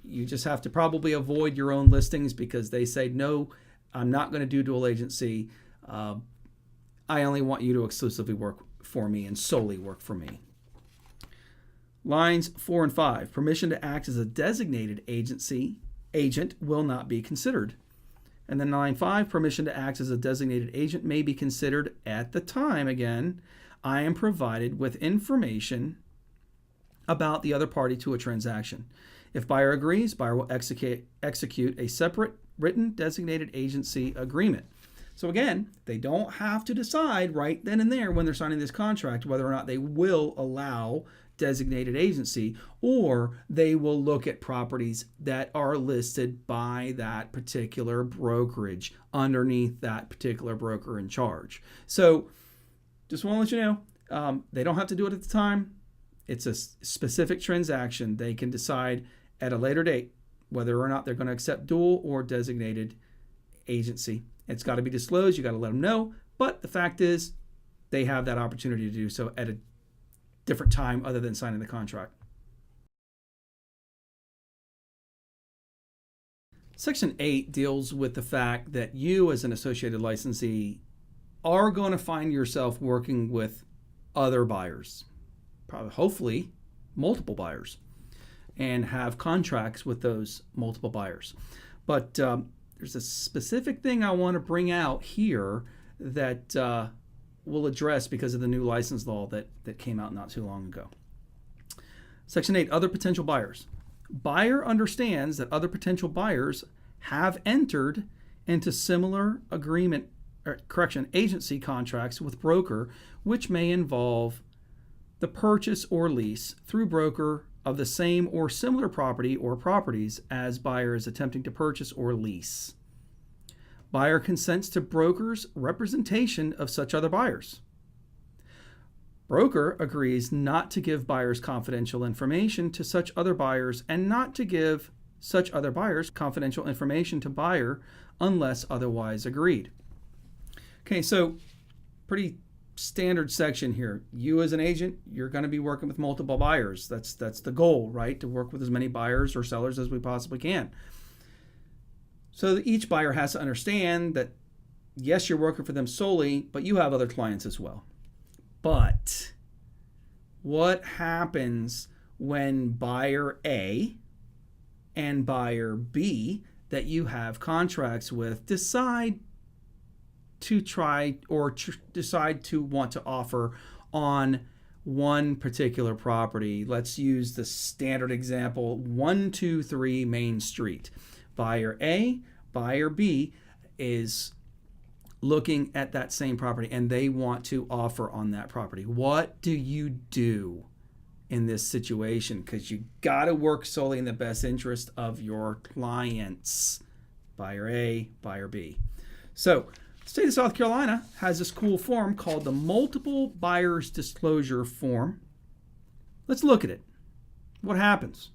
you just have to probably avoid your own listings because they say, no, I'm not going to do dual agency. I only want you to exclusively work for me and solely work for me. Lines 4 and 5. Permission to act as a designated agent will not be considered. And then line 5, permission to act as a designated agent may be considered at the time, again, I am provided with information about the other party to a transaction. If buyer agrees, buyer will execute a separate written designated agency agreement. So again, they don't have to decide right then and there when they're signing this contract whether or not they will allow designated agency, or they will look at properties that are listed by that particular brokerage underneath that particular broker in charge. So just want to let you know, they don't have to do it at the time. It's a specific transaction. They can decide at a later date whether or not they're going to accept dual or designated agency. It's got to be disclosed. You got to let them know. But the fact is, they have that opportunity to do so at a different time other than signing the contract. Section 8 deals with the fact that you as an associated licensee are going to find yourself working with other buyers, probably, hopefully, multiple buyers, and have contracts with those multiple buyers. But there's a specific thing I want to bring out here that we'll address because of the new license law that came out not too long ago. Section 8, other potential buyers. Buyer understands that other potential buyers have entered into similar agency contracts with broker, which may involve the purchase or lease through broker of the same or similar property or properties as buyer is attempting to purchase or lease. Buyer consents to broker's representation of such other buyers. Broker agrees not to give buyers confidential information to such other buyers and not to give such other buyers confidential information to buyer unless otherwise agreed. Okay, so pretty standard section here. You as an agent, you're going to be working with multiple buyers. That's the goal, right? To work with as many buyers or sellers as we possibly can. So each buyer has to understand that, yes, you're working for them solely, but you have other clients as well. But what happens when buyer A and buyer B that you have contracts with decide to decide to want to offer on one particular property? Let's use the standard example, 123 Main Street. Buyer A, buyer B is looking at that same property and they want to offer on that property. What do you do in this situation? Because you got to work solely in the best interest of your clients. Buyer A, buyer B. So the state of South Carolina has this cool form called the Multiple Buyers Disclosure Form. Let's look at it. What happens?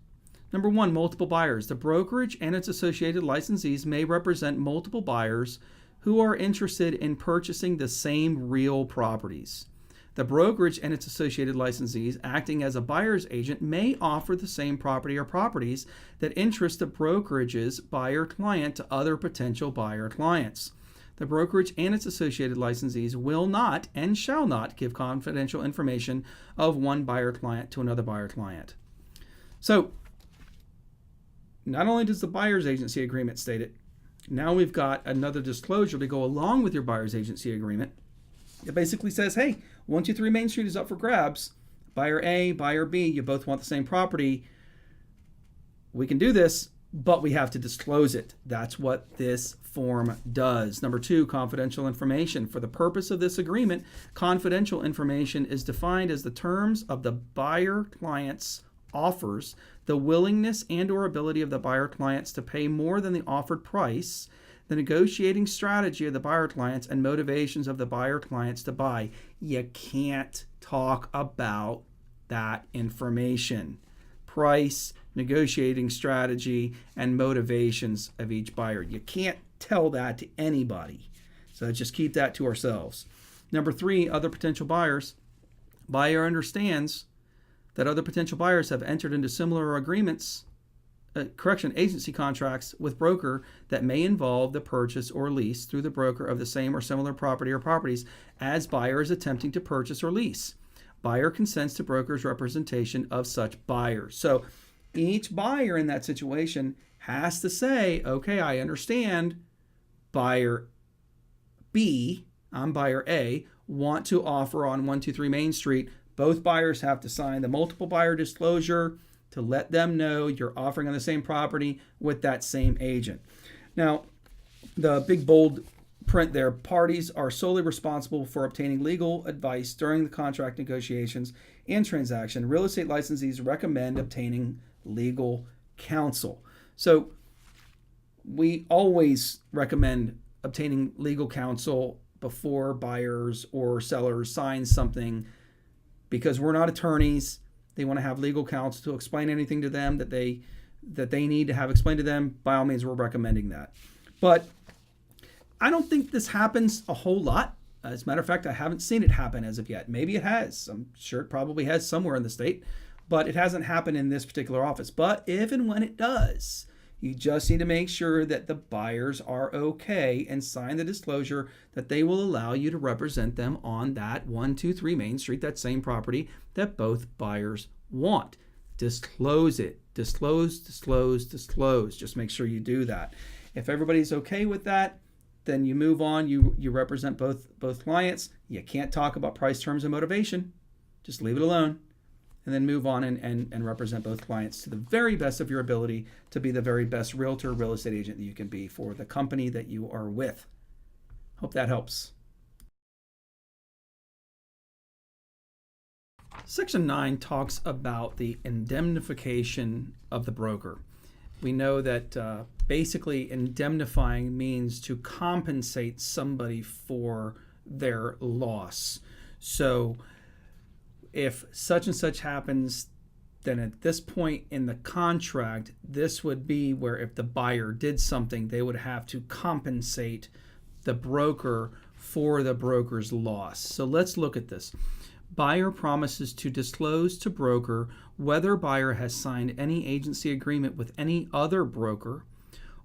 Number 1, multiple buyers. The brokerage and its associated licensees may represent multiple buyers who are interested in purchasing the same real properties. The brokerage and its associated licensees, acting as a buyer's agent, may offer the same property or properties that interest the brokerage's buyer client to other potential buyer clients. The brokerage and its associated licensees will not and shall not give confidential information of one buyer client to another buyer client. So, not only does the buyer's agency agreement state it, now we've got another disclosure to go along with your buyer's agency agreement. It basically says, hey, 123 Main Street is up for grabs. Buyer A, buyer B, you both want the same property. We can do this, but we have to disclose it. That's what this form does. Number 2, confidential information. For the purpose of this agreement, confidential information is defined as the terms of the buyer client's offers, the willingness and or ability of the buyer clients to pay more than the offered price, the negotiating strategy of the buyer clients, and motivations of the buyer clients to buy. You can't talk about that information. Price, negotiating strategy, and motivations of each buyer. You can't tell that to anybody. So just keep that to ourselves. Number 3, other potential buyers. Buyer understands that other potential buyers have entered into similar agency contracts with broker that may involve the purchase or lease through the broker of the same or similar property or properties as buyer is attempting to purchase or lease. Buyer consents to broker's representation of such buyers. So each buyer in that situation has to say, okay, I understand buyer B, I'm buyer A, want to offer on 123 Main Street. Both buyers have to sign the multiple buyer disclosure to let them know you're offering on the same property with that same agent. Now, the big bold print there, parties are solely responsible for obtaining legal advice during the contract negotiations and transaction. Real estate licensees recommend obtaining legal counsel. So we always recommend obtaining legal counsel before buyers or sellers sign something, because we're not attorneys. They want to have legal counsel to explain anything to them that they need to have explained to them. By all means, we're recommending that. But I don't think this happens a whole lot. As a matter of fact, I haven't seen it happen as of yet. Maybe it has. I'm sure it probably has somewhere in the state, but it hasn't happened in this particular office. But if and when it does, You just need to make sure that the buyers are okay and sign the disclosure that they will allow you to represent them on that 123 Main Street, that same property that both buyers want. Disclose it. Disclose, disclose, disclose. Just make sure you do that. If everybody's okay with that, then you move on. You represent both clients. You can't talk about price, terms, and motivation. Just leave it alone. And then move on and represent both clients to the very best of your ability to be the very best realtor, real estate agent that you can be for the company that you are with. Hope that helps. Section 9 talks about the indemnification of the broker. We know that basically indemnifying means to compensate somebody for their loss. So if such and such happens, then at this point in the contract, this would be where if the buyer did something, they would have to compensate the broker for the broker's loss. So let's look at this. Buyer promises to disclose to broker whether buyer has signed any agency agreement with any other broker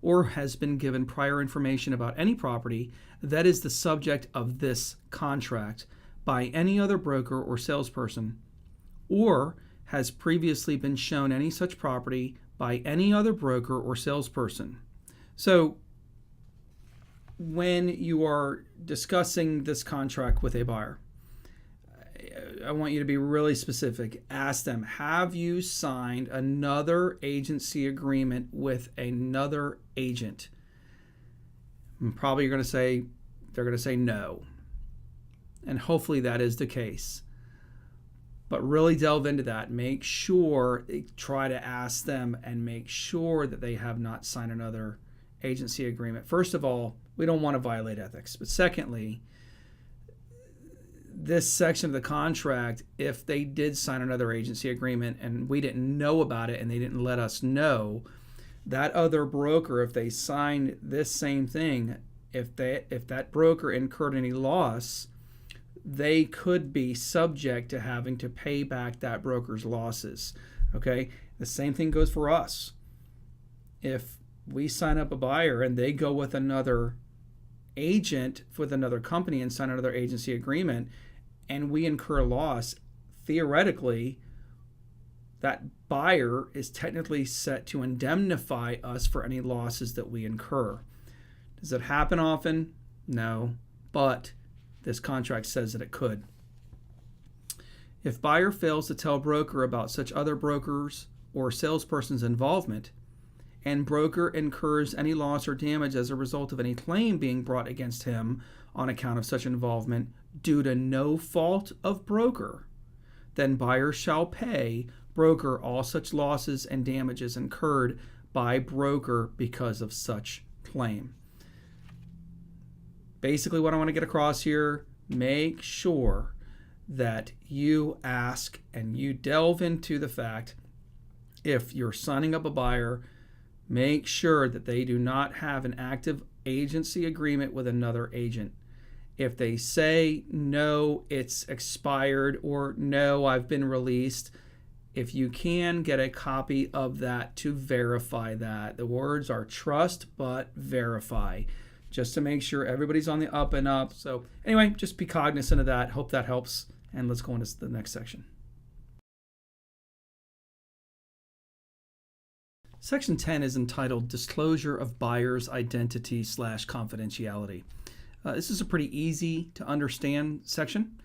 or has been given prior information about any property that is the subject of this contract by any other broker or salesperson, or has previously been shown any such property by any other broker or salesperson. So when you are discussing this contract with a buyer, I want you to be really specific. Ask them, have you signed another agency agreement with another agent? And probably they're going to say no. And hopefully that is the case. But really delve into that. Make sure, try to ask them and make sure that they have not signed another agency agreement. First of all, we don't want to violate ethics. But secondly, this section of the contract, if they did sign another agency agreement and we didn't know about it and they didn't let us know, that other broker, if they signed this same thing, if that broker incurred any loss, they could be subject to having to pay back that broker's losses. Okay? The same thing goes for us. If we sign up a buyer and they go with another agent with another company and sign another agency agreement and we incur loss, theoretically, that buyer is technically set to indemnify us for any losses that we incur. Does it happen often? No, but this contract says that it could. If buyer fails to tell broker about such other brokers or salesperson's involvement, and broker incurs any loss or damage as a result of any claim being brought against him on account of such involvement due to no fault of broker, then buyer shall pay broker all such losses and damages incurred by broker because of such claim. Basically, what I want to get across here, make sure that you ask and you delve into the fact, if you're signing up a buyer, make sure that they do not have an active agency agreement with another agent. If they say, no, it's expired, or no, I've been released, if you can, get a copy of that to verify that. The words are trust but verify, just to make sure everybody's on the up and up. So anyway, just be cognizant of that. Hope that helps. And let's go into the next section. Section 10 is entitled Disclosure of Buyer's Identity / Confidentiality. This is a pretty easy to understand section,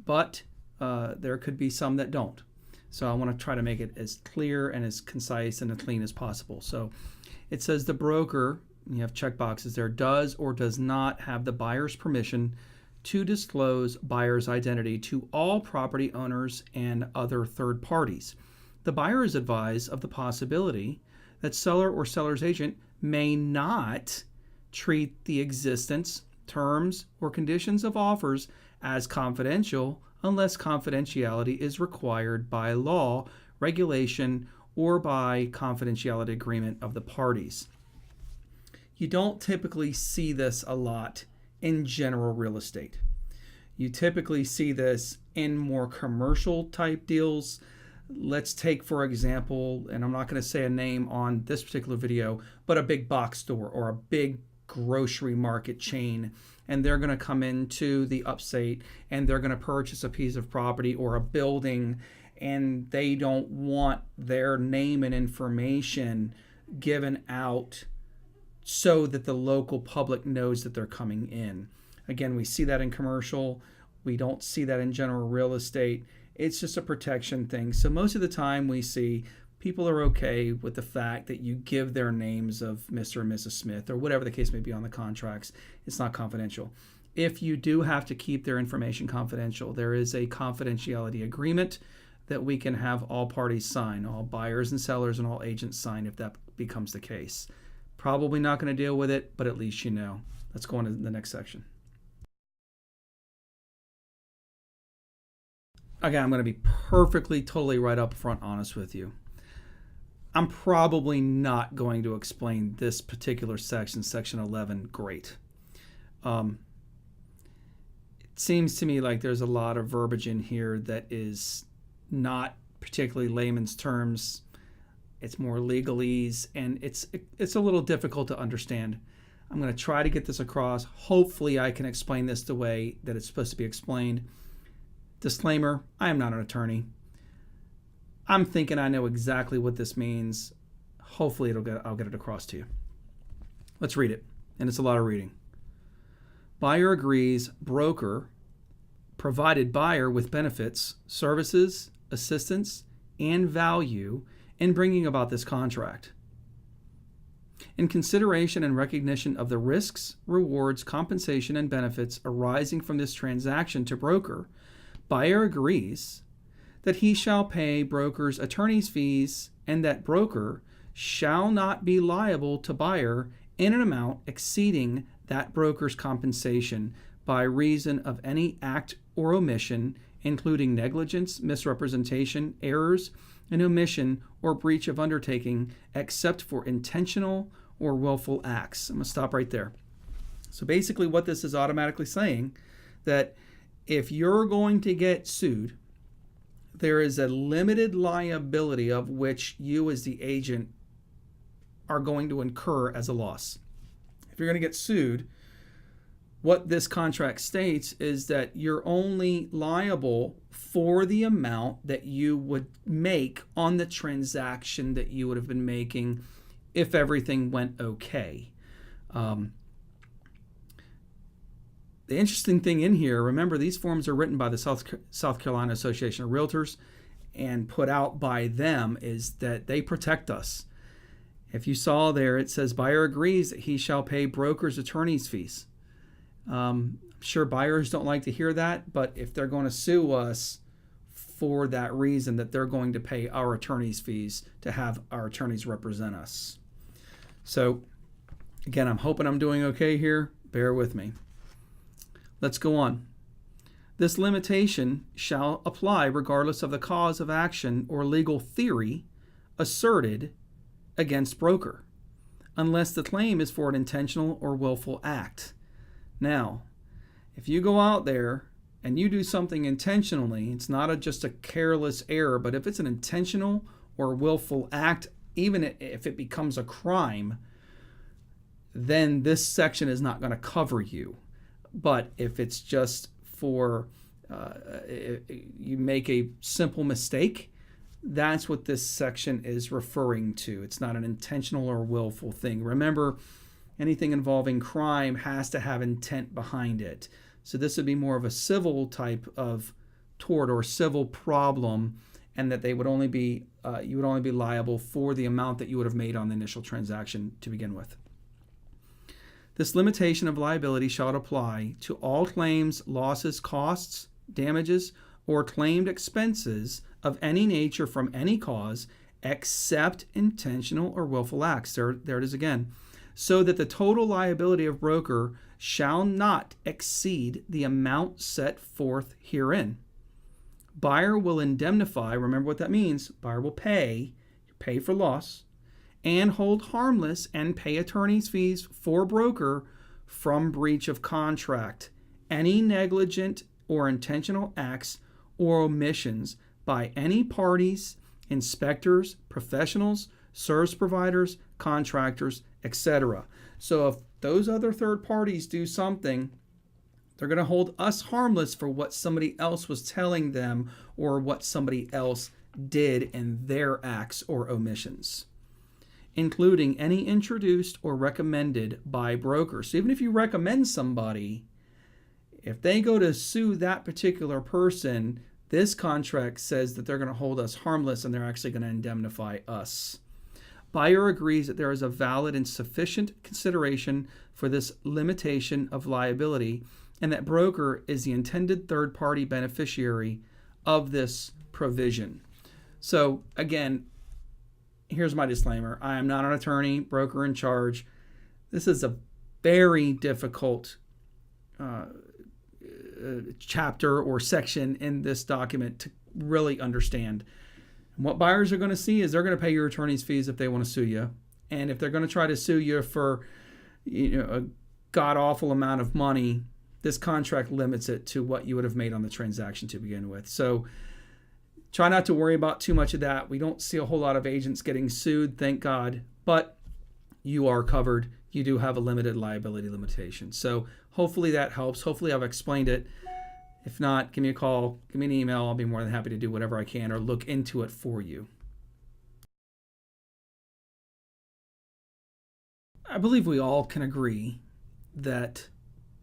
but there could be some that don't. So I want to try to make it as clear and as concise and as clean as possible. So it says the broker, you have check boxes there, does or does not have the buyer's permission to disclose buyer's identity to all property owners and other third parties. The buyer is advised of the possibility that seller or seller's agent may not treat the existence, terms, or conditions of offers as confidential unless confidentiality is required by law, regulation, or by confidentiality agreement of the parties. You don't typically see this a lot in general real estate. You typically see this in more commercial type deals. Let's take, for example, and I'm not going to say a name on this particular video, but a big box store or a big grocery market chain, and they're going to come into the upstate and they're going to purchase a piece of property or a building, and they don't want their name and information given out so that the local public knows that they're coming in. Again, we see that in commercial. We don't see that in general real estate. It's just a protection thing. So most of the time we see people are okay with the fact that you give their names of Mr. and Mrs. Smith or whatever the case may be on the contracts. It's not confidential. If you do have to keep their information confidential, there is a confidentiality agreement that we can have all parties sign, all buyers and sellers and all agents sign if that becomes the case. Probably not going to deal with it, but at least you know. Let's go on to the next section. Again, I'm going to be perfectly, totally right up front honest with you. I'm probably not going to explain this particular section, section 11, great. It seems to me like there's a lot of verbiage in here that is not particularly layman's terms. It's more legalese, and it's a little difficult to understand. I'm going to try to get this across. Hopefully I can explain this the way that it's supposed to be explained. Disclaimer, I am not an attorney. I'm thinking I know exactly what this means. Hopefully I'll get it across to you. Let's read it, and it's a lot of reading. Buyer agrees broker provided buyer with benefits, services, assistance, and value in bringing about this contract. In consideration and recognition of the risks, rewards, compensation, and benefits arising from this transaction to broker, buyer agrees that he shall pay broker's attorney's fees and that broker shall not be liable to buyer in an amount exceeding that broker's compensation by reason of any act or omission, including negligence, misrepresentation, errors, and omission or breach of undertaking, except for intentional or willful acts. I'm going to stop right there. So basically what this is automatically saying, that if you're going to get sued, there is a limited liability of which you as the agent are going to incur as a loss. If you're going to get sued, what this contract states is that you're only liable for the amount that you would make on the transaction that you would have been making if everything went okay. The interesting thing in here, remember these forms are written by the South Carolina Association of Realtors and put out by them, is that they protect us. If you saw there, it says buyer agrees that he shall pay broker's attorney's fees. I'm sure buyers don't like to hear that, but if they're going to sue us for that reason, that they're going to pay our attorney's fees to have our attorneys represent us. So again, I'm hoping I'm doing okay here. Bear with me. Let's go on. This limitation shall apply regardless of the cause of action or legal theory asserted against broker, unless the claim is for an intentional or willful act. Now, if you go out there and you do something intentionally, it's not just a careless error, but if it's an intentional or willful act, even if it becomes a crime, then this section is not going to cover you. But if it's just for you make a simple mistake, that's what this section is referring to. It's not an intentional or willful thing. Remember, anything involving crime has to have intent behind it. So this would be more of a civil type of tort or civil problem, and that they would only be you would only be liable for the amount that you would have made on the initial transaction to begin with. This limitation of liability shall apply to all claims, losses, costs, damages, or claimed expenses of any nature from any cause except intentional or willful acts. There it is again. So that the total liability of broker shall not exceed the amount set forth herein. Buyer will indemnify, remember what that means, buyer will pay for loss, and hold harmless and pay attorney's fees for broker from breach of contract, any negligent or intentional acts or omissions by any parties, inspectors, professionals, service providers, contractors, etc. So if those other third parties do something, they're going to hold us harmless for what somebody else was telling them or what somebody else did in their acts or omissions, including any introduced or recommended by brokers. So even if you recommend somebody, if they go to sue that particular person, this contract says that they're going to hold us harmless and they're actually going to indemnify us. Buyer agrees that there is a valid and sufficient consideration for this limitation of liability and that broker is the intended third-party beneficiary of this provision. So again, here's my disclaimer. I am not an attorney, broker in charge. This is a very difficult chapter or section in this document to really understand. And what buyers are going to see is they're going to pay your attorney's fees if they want to sue you. And if they're going to try to sue you for a god-awful amount of money, this contract limits it to what you would have made on the transaction to begin with. So try not to worry about too much of that. We don't see a whole lot of agents getting sued, thank God, but you are covered. You do have a limited liability limitation. So hopefully that helps. Hopefully I've explained it. If not, give me a call, give me an email. I'll be more than happy to do whatever I can or look into it for you. I believe we all can agree that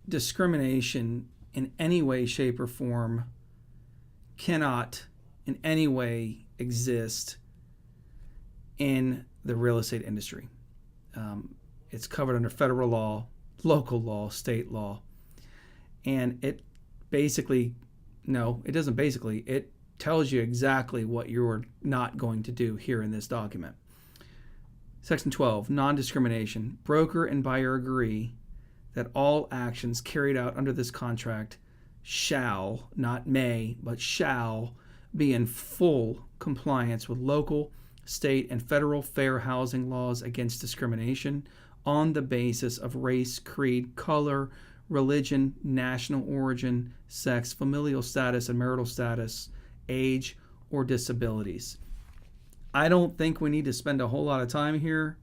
discrimination in any way, shape, or form cannot in any way exist in the real estate industry. It's covered under federal law, local law, state law, and it basically, no, it doesn't basically, it tells you exactly what you're not going to do here in this document. Section 12, non-discrimination. Broker and buyer agree that all actions carried out under this contract shall, not may, but shall be in full compliance with local, state, and federal fair housing laws against discrimination on the basis of race, creed, color, religion, national origin, sex, familial status, and marital status, age, or disabilities. I don't think we need to spend a whole lot of time here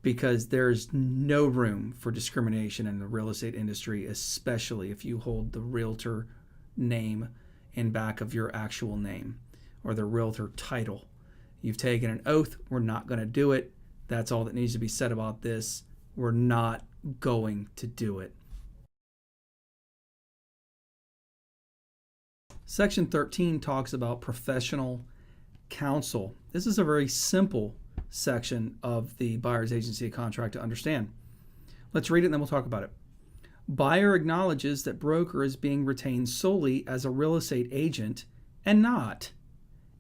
because there's no room for discrimination in the real estate industry, especially if you hold the realtor name in back of your actual name or the realtor title. You've taken an oath. We're not going to do it. That's all that needs to be said about this. We're not going to do it. Section 13 talks about professional counsel. This is a very simple section of the buyer's agency contract to understand. Let's read it and then we'll talk about it. Buyer acknowledges that broker is being retained solely as a real estate agent and not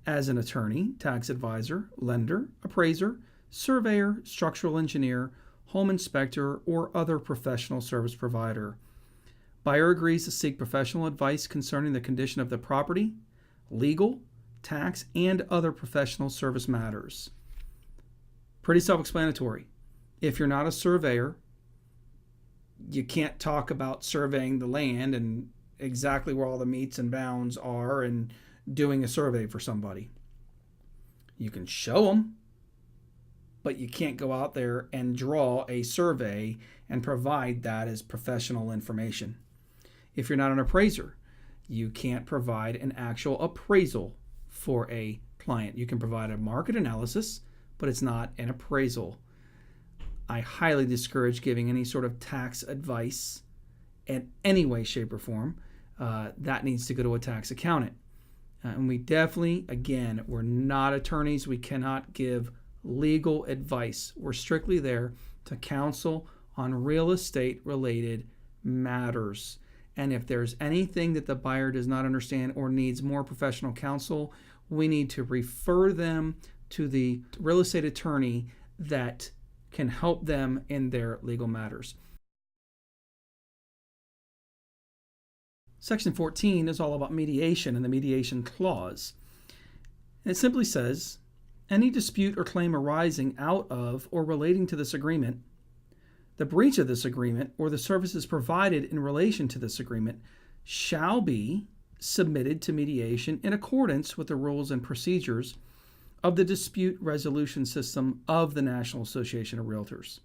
as an attorney, tax advisor, lender, appraiser, surveyor, structural engineer, home inspector, or other professional service provider. Buyer agrees to seek professional advice concerning the condition of the property, legal, tax, and other professional service matters. Pretty self-explanatory. If you're not a surveyor, you can't talk about surveying the land and exactly where all the meets and bounds are and doing a survey for somebody. You can show them, but you can't go out there and draw a survey and provide that as professional information. If you're not an appraiser, you can't provide an actual appraisal for a client. You can provide a market analysis, but it's not an appraisal. I highly discourage giving any sort of tax advice in any way, shape, or form. That needs to go to a tax accountant. And we definitely, again, we're not attorneys. We cannot give legal advice. We're strictly there to counsel on real estate related matters. And if there's anything that the buyer does not understand or needs more professional counsel, we need to refer them to the real estate attorney that can help them in their legal matters. Section 14 is all about mediation and the mediation clause. And it simply says, any dispute or claim arising out of or relating to this agreement, the breach of this agreement, or the services provided in relation to this agreement shall be submitted to mediation in accordance with the rules and procedures of the dispute resolution system of the National Association of Realtors.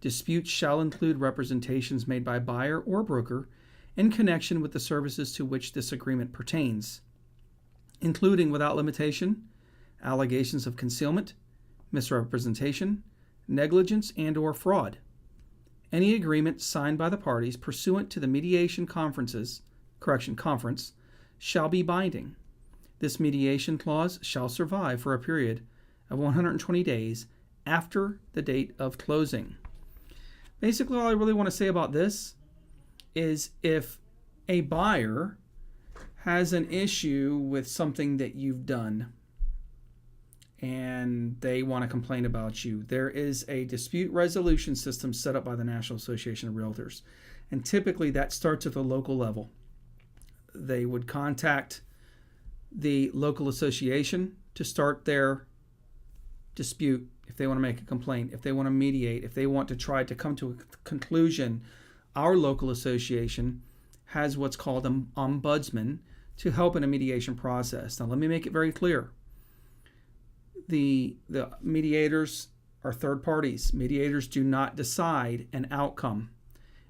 Disputes shall include representations made by buyer or broker in connection with the services to which this agreement pertains, including, without limitation, allegations of concealment, misrepresentation, negligence, and/or fraud. Any agreement signed by the parties pursuant to the mediation conference shall be binding. This mediation clause shall survive for a period of 120 days after the date of closing. Basically, all I really want to say about this is if a buyer has an issue with something that you've done and they want to complain about you, there is a dispute resolution system set up by the National Association of Realtors. And typically that starts at the local level. They would contact the local association to start their dispute if they want to make a complaint, if they want to mediate, if they want to try to come to a conclusion. Our local association has what's called an ombudsman to help in a mediation process. Now, let me make it very clear. The mediators are third parties. Mediators do not decide an outcome.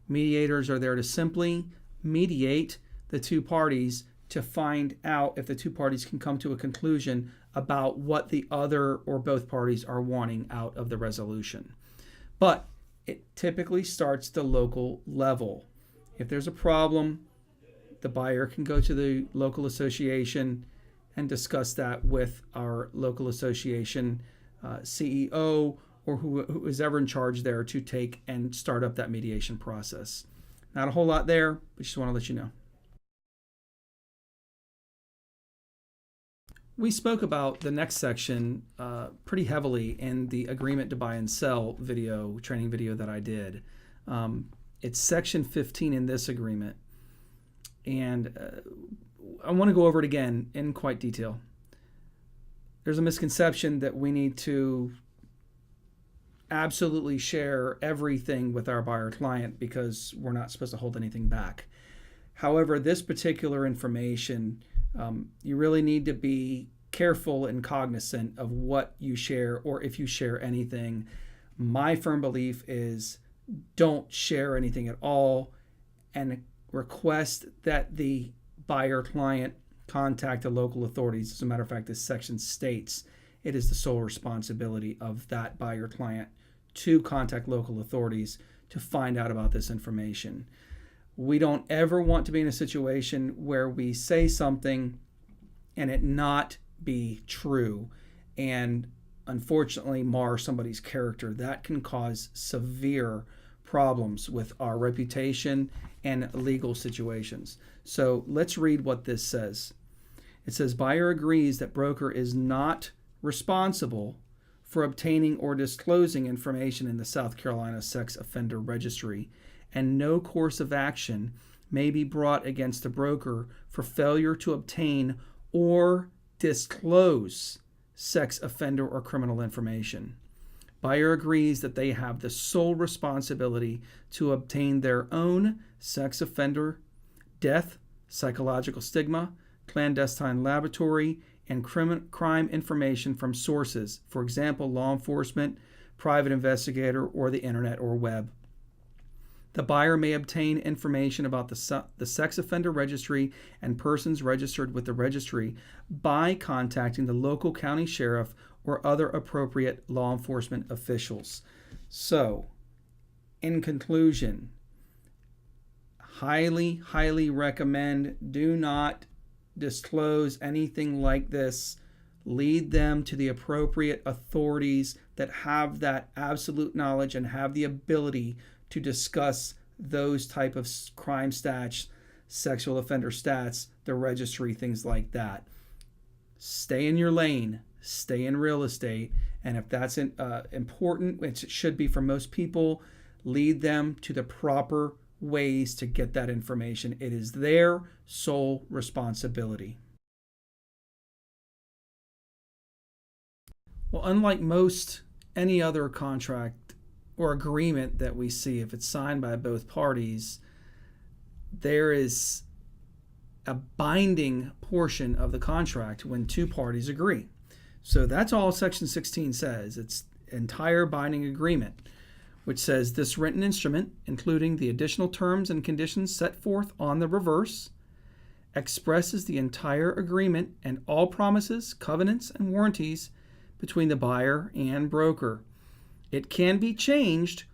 Mediators are there to simply mediate the two parties to find out if the two parties can come to a conclusion about what the other or both parties are wanting out of the resolution. But it typically starts at the local level. If there's a problem, the buyer can go to the local association and discuss that with our local association CEO or who is ever in charge there to take and start up that mediation process. Not a whole lot there, but just want to let you know. We spoke about the next section pretty heavily in the agreement to buy and sell training video that I did. It's section 15 in this agreement. And I want to go over it again in quite detail. There's a misconception that we need to absolutely share everything with our buyer client because we're not supposed to hold anything back. However, this particular information, you really need to be careful and cognizant of what you share, or if you share anything. My firm belief is don't share anything at all, and request that the buyer client contact the local authorities. As a matter of fact, this section states it is the sole responsibility of that buyer client to contact local authorities to find out about this information. We don't ever want to be in a situation where we say something and it not be true and unfortunately mar somebody's character. That can cause severe problems with our reputation and legal situations. So let's read what this says. It says, buyer agrees that broker is not responsible for obtaining or disclosing information in the South Carolina Sex Offender Registry, and no course of action may be brought against the broker for failure to obtain or disclose sex offender or criminal information. Buyer agrees that they have the sole responsibility to obtain their own sex offender, death, psychological stigma, clandestine laboratory, and crime information from sources, for example, law enforcement, private investigator, or the internet or web. The buyer may obtain information about the sex offender registry and persons registered with the registry by contacting the local county sheriff or other appropriate law enforcement officials. So, in conclusion, highly recommend do not disclose anything like this. Lead them to the appropriate authorities that have that absolute knowledge and have the ability to discuss those type of crime stats, sexual offender stats, the registry, things like that. Stay in your lane, stay in real estate, and if that's important, which it should be for most people, lead them to the proper ways to get that information. It is their sole responsibility. Well, unlike any other contract or agreement that we see, if it's signed by both parties, there is a binding portion of the contract when two parties agree. So that's all Section 16 says. It's entire binding agreement, which says this written instrument, including the additional terms and conditions set forth on the reverse, expresses the entire agreement and all promises, covenants, and warranties between the buyer and broker. It can be changed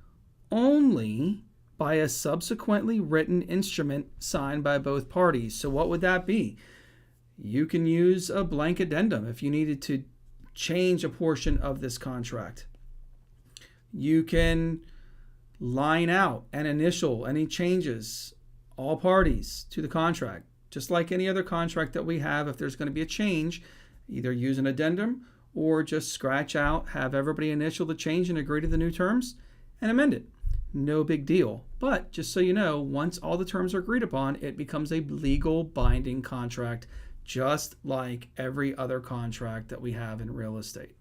only by a subsequently written instrument signed by both parties. So what would that be? You can use a blank addendum if you needed to change a portion of this contract. You can line out and initial any changes, all parties, to the contract. Just like any other contract that we have, if there's going to be a change, either use an addendum or just scratch out, have everybody initial the change and agree to the new terms and amend it. No big deal. But just so you know, once all the terms are agreed upon, it becomes a legal binding contract, just like every other contract that we have in real estate.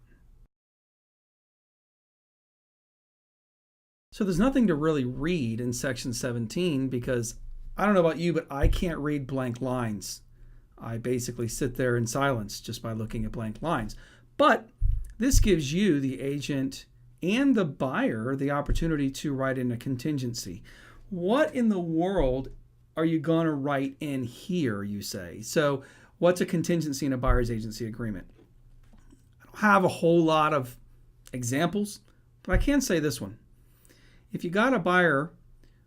So there's nothing to really read in Section 17 because I don't know about you, but I can't read blank lines. I basically sit there in silence just by looking at blank lines. But this gives you, the agent and the buyer, the opportunity to write in a contingency. What in the world are you going to write in here, you say? So what's a contingency in a buyer's agency agreement? I don't have a whole lot of examples, but I can say this one. If you got a buyer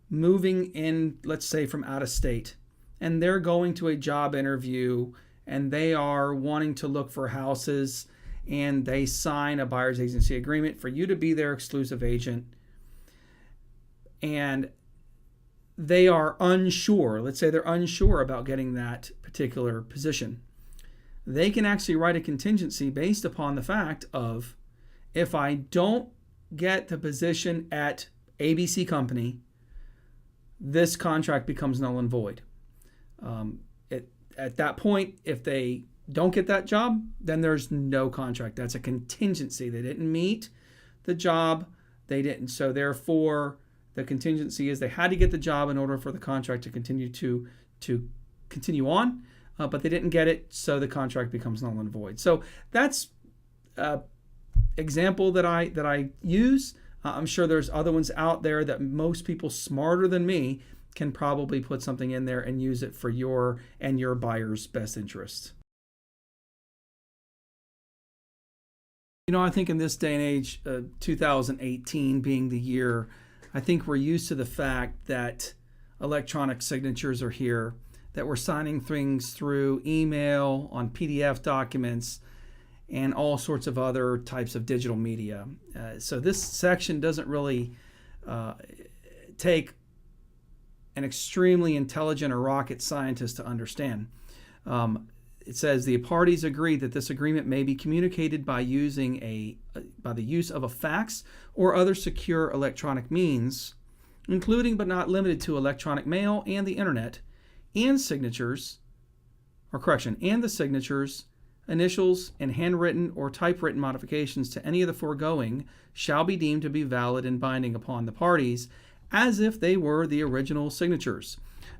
moving in, let's say from out of state, and they're going to a job interview and they are wanting to look for houses and they sign a buyer's agency agreement for you to be their exclusive agent, and they are unsure, let's say they're unsure about getting that particular position, they can actually write a contingency based upon the fact of, if I don't get the position at ABC company, this contract becomes null and void. At that point, if they don't get that job, then there's no contract. That's a contingency. They didn't meet the job. They didn't. So therefore, the contingency is they had to get the job in order for the contract to continue on, but they didn't get it, so the contract becomes null and void. So that's an example that I use. I'm sure there's other ones out there that most people smarter than me can probably put something in there and use it for your and your buyer's best interest. You know, I think in this day and age, 2018 being the year, I think we're used to the fact that electronic signatures are here, that we're signing things through email, on PDF documents, and all sorts of other types of digital media. So this section doesn't really take an extremely intelligent or rocket scientist to understand. It says the parties agree that this agreement may be communicated by the use of a fax or other secure electronic means, including but not limited to electronic mail and the internet, and the signatures, initials, and handwritten or typewritten modifications to any of the foregoing shall be deemed to be valid and binding upon the parties as if they were the original signatures.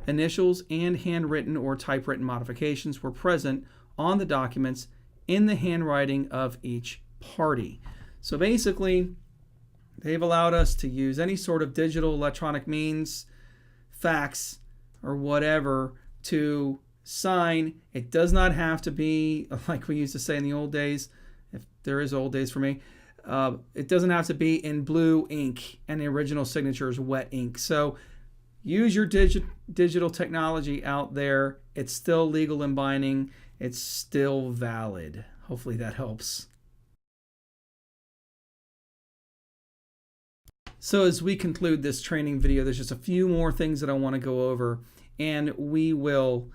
Initials and handwritten or typewritten modifications were present on the documents in the handwriting of each party. So basically, they've allowed us to use any sort of digital electronic means, fax, or whatever to sign. It does not have to be, like we used to say in the old days, if there is old days for me, it doesn't have to be in blue ink and the original signature is wet ink. So use your digital technology out there. It's still legal and binding. It's still valid. Hopefully that helps. So as we conclude this training video, there's just a few more things that I want to go over, and we will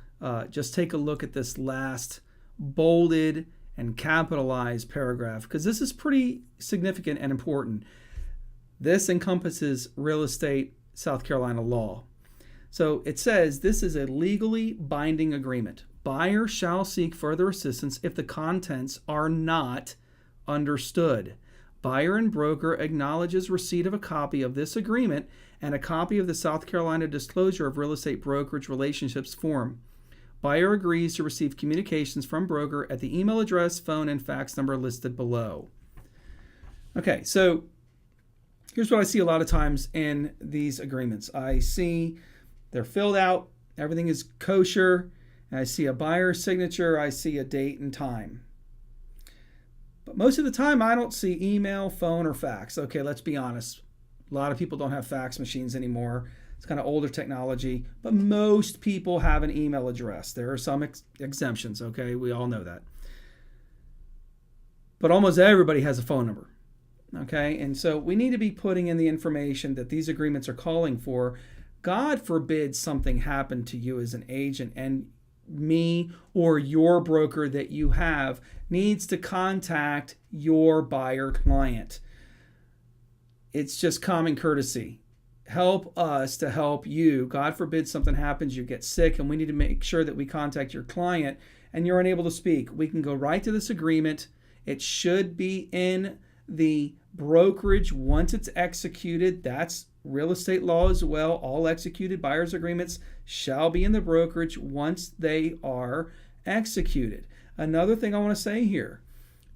just take a look at this last bolded and capitalized paragraph, because this is pretty significant and important. This encompasses real estate South Carolina law. So it says this is a legally binding agreement. Buyer shall seek further assistance if the contents are not understood. Buyer and broker acknowledges receipt of a copy of this agreement and a copy of the South Carolina Disclosure of Real Estate Brokerage Relationships form. Buyer agrees to receive communications from broker at the email address, phone, and fax number listed below. Okay, so here's what I see a lot of times in these agreements. I see they're filled out, everything is kosher, and I see a buyer's signature, I see a date and time. But most of the time, I don't see email, phone, or fax. Okay, let's be honest. A lot of people don't have fax machines anymore. It's kind of older technology, but most people have an email address. There are some exemptions, okay? We all know that. But almost everybody has a phone number, okay? And so we need to be putting in the information that these agreements are calling for. God forbid something happened to you as an agent, and me or your broker that you have needs to contact your buyer client. It's just common courtesy. Help us to help you. God forbid something happens, you get sick, and we need to make sure that we contact your client and you're unable to speak. We can go right to this agreement. It should be in the brokerage once it's executed. That's real estate law as well. All executed buyer's agreements shall be in the brokerage once they are executed. Another thing I want to say here,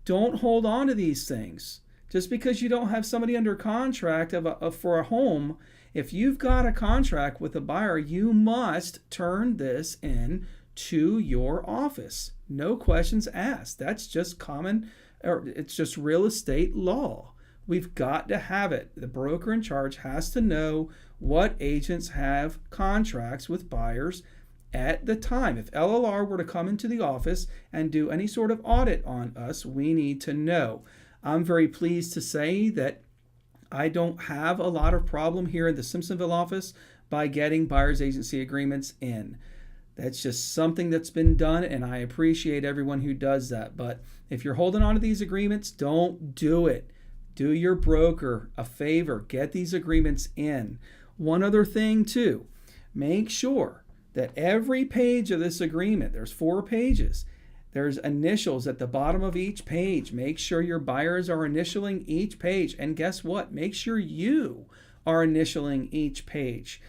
don't hold on to these things. Just because you don't have somebody under contract for a home, if you've got a contract with a buyer, you must turn this in to your office. No questions asked. That's just it's just real estate law. We've got to have it. The broker in charge has to know what agents have contracts with buyers at the time. If LLR were to come into the office and do any sort of audit on us, we need to know. I'm very pleased to say that I don't have a lot of problem here in the Simpsonville office by getting buyer's agency agreements in. That's just something that's been done, and I appreciate everyone who does that. But if you're holding on to these agreements, don't do it. Do your broker a favor. Get these agreements in. One other thing, too. Make sure that every page of this agreement, there's 4 pages, there's initials at the bottom of each page. Make sure your buyers are initialing each page. And guess what? Make sure you are initialing each page.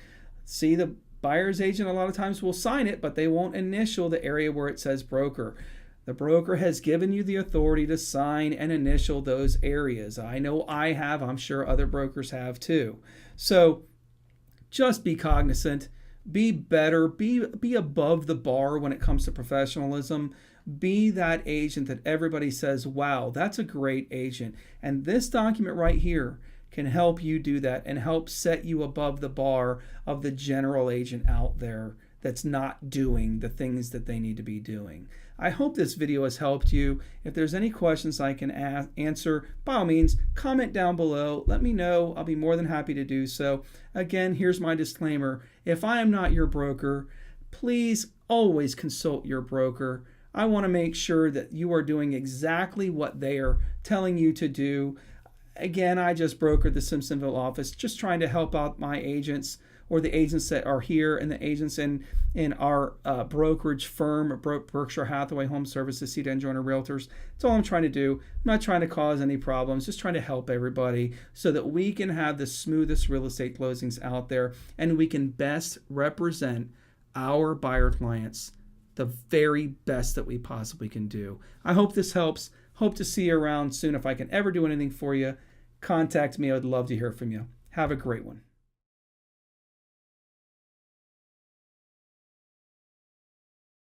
See, the buyer's agent a lot of times will sign it, but they won't initial the area where it says broker. The broker has given you the authority to sign and initial those areas. I know I have. I'm sure other brokers have too. So just be cognizant. Be better. Be above the bar when it comes to professionalism. Be that agent that everybody says, wow, that's a great agent. And this document right here can help you do that and help set you above the bar of the general agent out there that's not doing the things that they need to be doing. I hope this video has helped you. If there's any questions I can answer, by all means, comment down below. Let me know. I'll be more than happy to do so. Again, here's my disclaimer. If I am not your broker, please always consult your broker. I want to make sure that you are doing exactly what they are telling you to do. Again, I just brokered the Simpsonville office, just trying to help out my agents or the agents that are here and the agents in our brokerage firm, Berkshire Hathaway Home Services, Cedar and Joiner Realtors. That's all I'm trying to do. I'm not trying to cause any problems, just trying to help everybody so that we can have the smoothest real estate closings out there and we can best represent our buyer clients the very best that we possibly can do. I hope this helps. Hope to see you around soon. If I can ever do anything for you, contact me. I would love to hear from you. Have a great one.